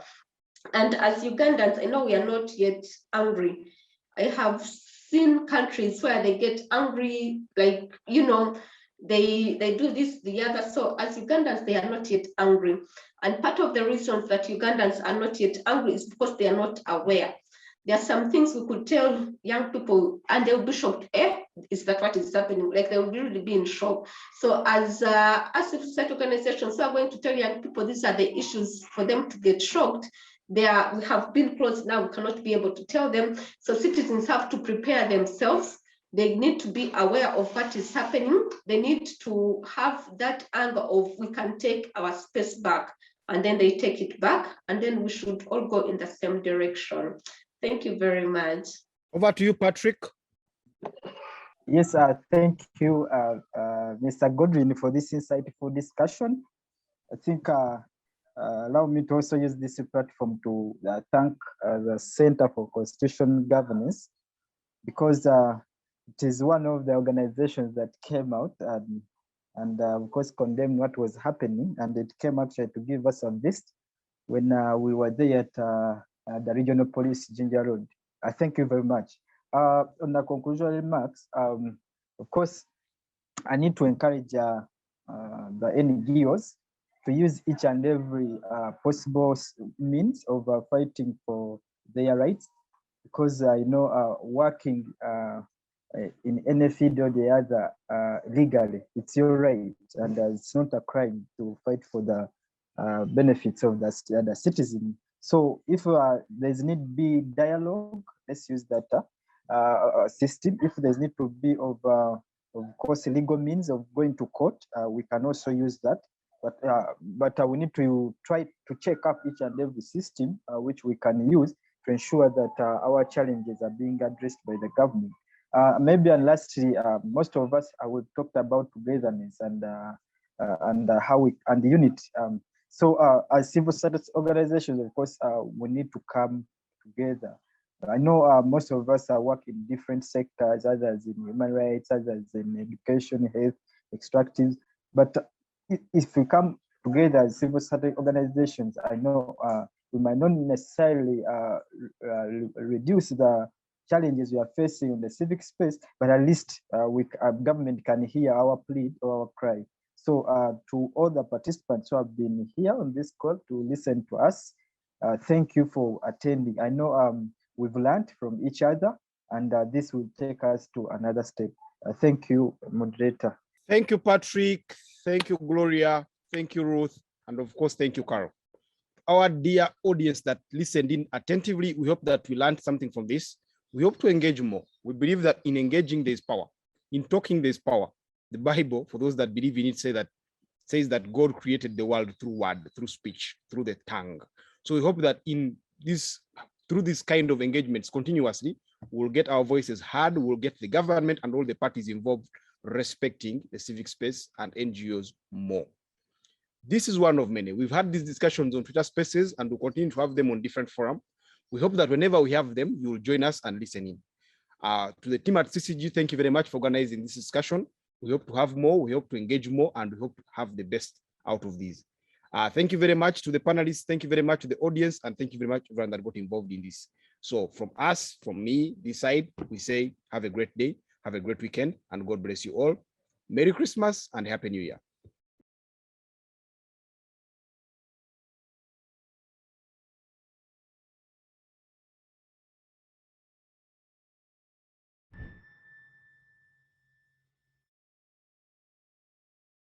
And as Ugandans, I know we are not yet angry. I have seen countries where they get angry, like, they do this, the other. So as Ugandans, they are not yet angry. And part of the reasons that Ugandans are not yet angry is because they are not aware. There are some things we could tell young people and they'll be shocked. Is that what is happening? Like they will really be in shock. So as civil society organizations, we are going to tell young people these are the issues for them to get shocked. We have been closed now, we cannot be able to tell them. So citizens have to prepare themselves. They need to be aware of what is happening. They need to have that angle of we can take our space back, and then they take it back, and then we should all go in the same direction. Thank you very much. Over to you, Patrick. Yes, thank you, Mr. Godwin, for this insightful discussion. I think allow me to also use this platform to thank the Center for Constitutional Governance, because it is one of the organizations that came out and of course condemned what was happening, and it came actually to give us a list when we were there at the regional police Ginger Road. Thank you very much. On the conclusion remarks, of course, I need to encourage the NGOs to use each and every possible means of fighting for their rights, because working in any field or the other legally, it's your right, and it's not a crime to fight for the benefits of the citizen. So if there's need be dialogue, let's use that system. If there's need to be of course legal means of going to court, we can also use that. But we need to try to check up each and every system which we can use to ensure that our challenges are being addressed by the government. Maybe and lastly, most of us we've talked about togetherness and how we and the unit. So as civil society organizations, of course, we need to come together. I know most of us work in different sectors, others in human rights, others in education, health, extractives. But if we come together as civil society organizations, I know we might not necessarily reduce the challenges we are facing in the civic space, but at least government can hear our plea or our cry. So to all the participants who have been here on this call to listen to us, thank you for attending. I know we've learned from each other, and this will take us to another step. Thank you, moderator. Thank you, Patrick. Thank you, Gloria. Thank you, Ruth. And of course, thank you, Carol. Our dear audience that listened in attentively, we hope that we learned something from this. We hope to engage more. We believe that in engaging, there's power. In talking, there's power. The Bible, for those that believe in it, say that says that God created the world through word, through speech, through the tongue. So we hope that through this kind of engagements continuously, we'll get our voices heard, we'll get the government and all the parties involved respecting the civic space and NGOs more. This is one of many. We've had these discussions on Twitter Spaces and we'll continue to have them on different forums. We hope that whenever we have them, you will join us and listen in. To the team at CCG, thank you very much for organizing this discussion. We hope to have more, we hope to engage more, and we hope to have the best out of these. Thank you very much to the panelists, thank you very much to the audience, and thank you very much to everyone that got involved in this. So from us, from me, this side, we say have a great day, have a great weekend, and God bless you all. Merry Christmas and Happy New Year.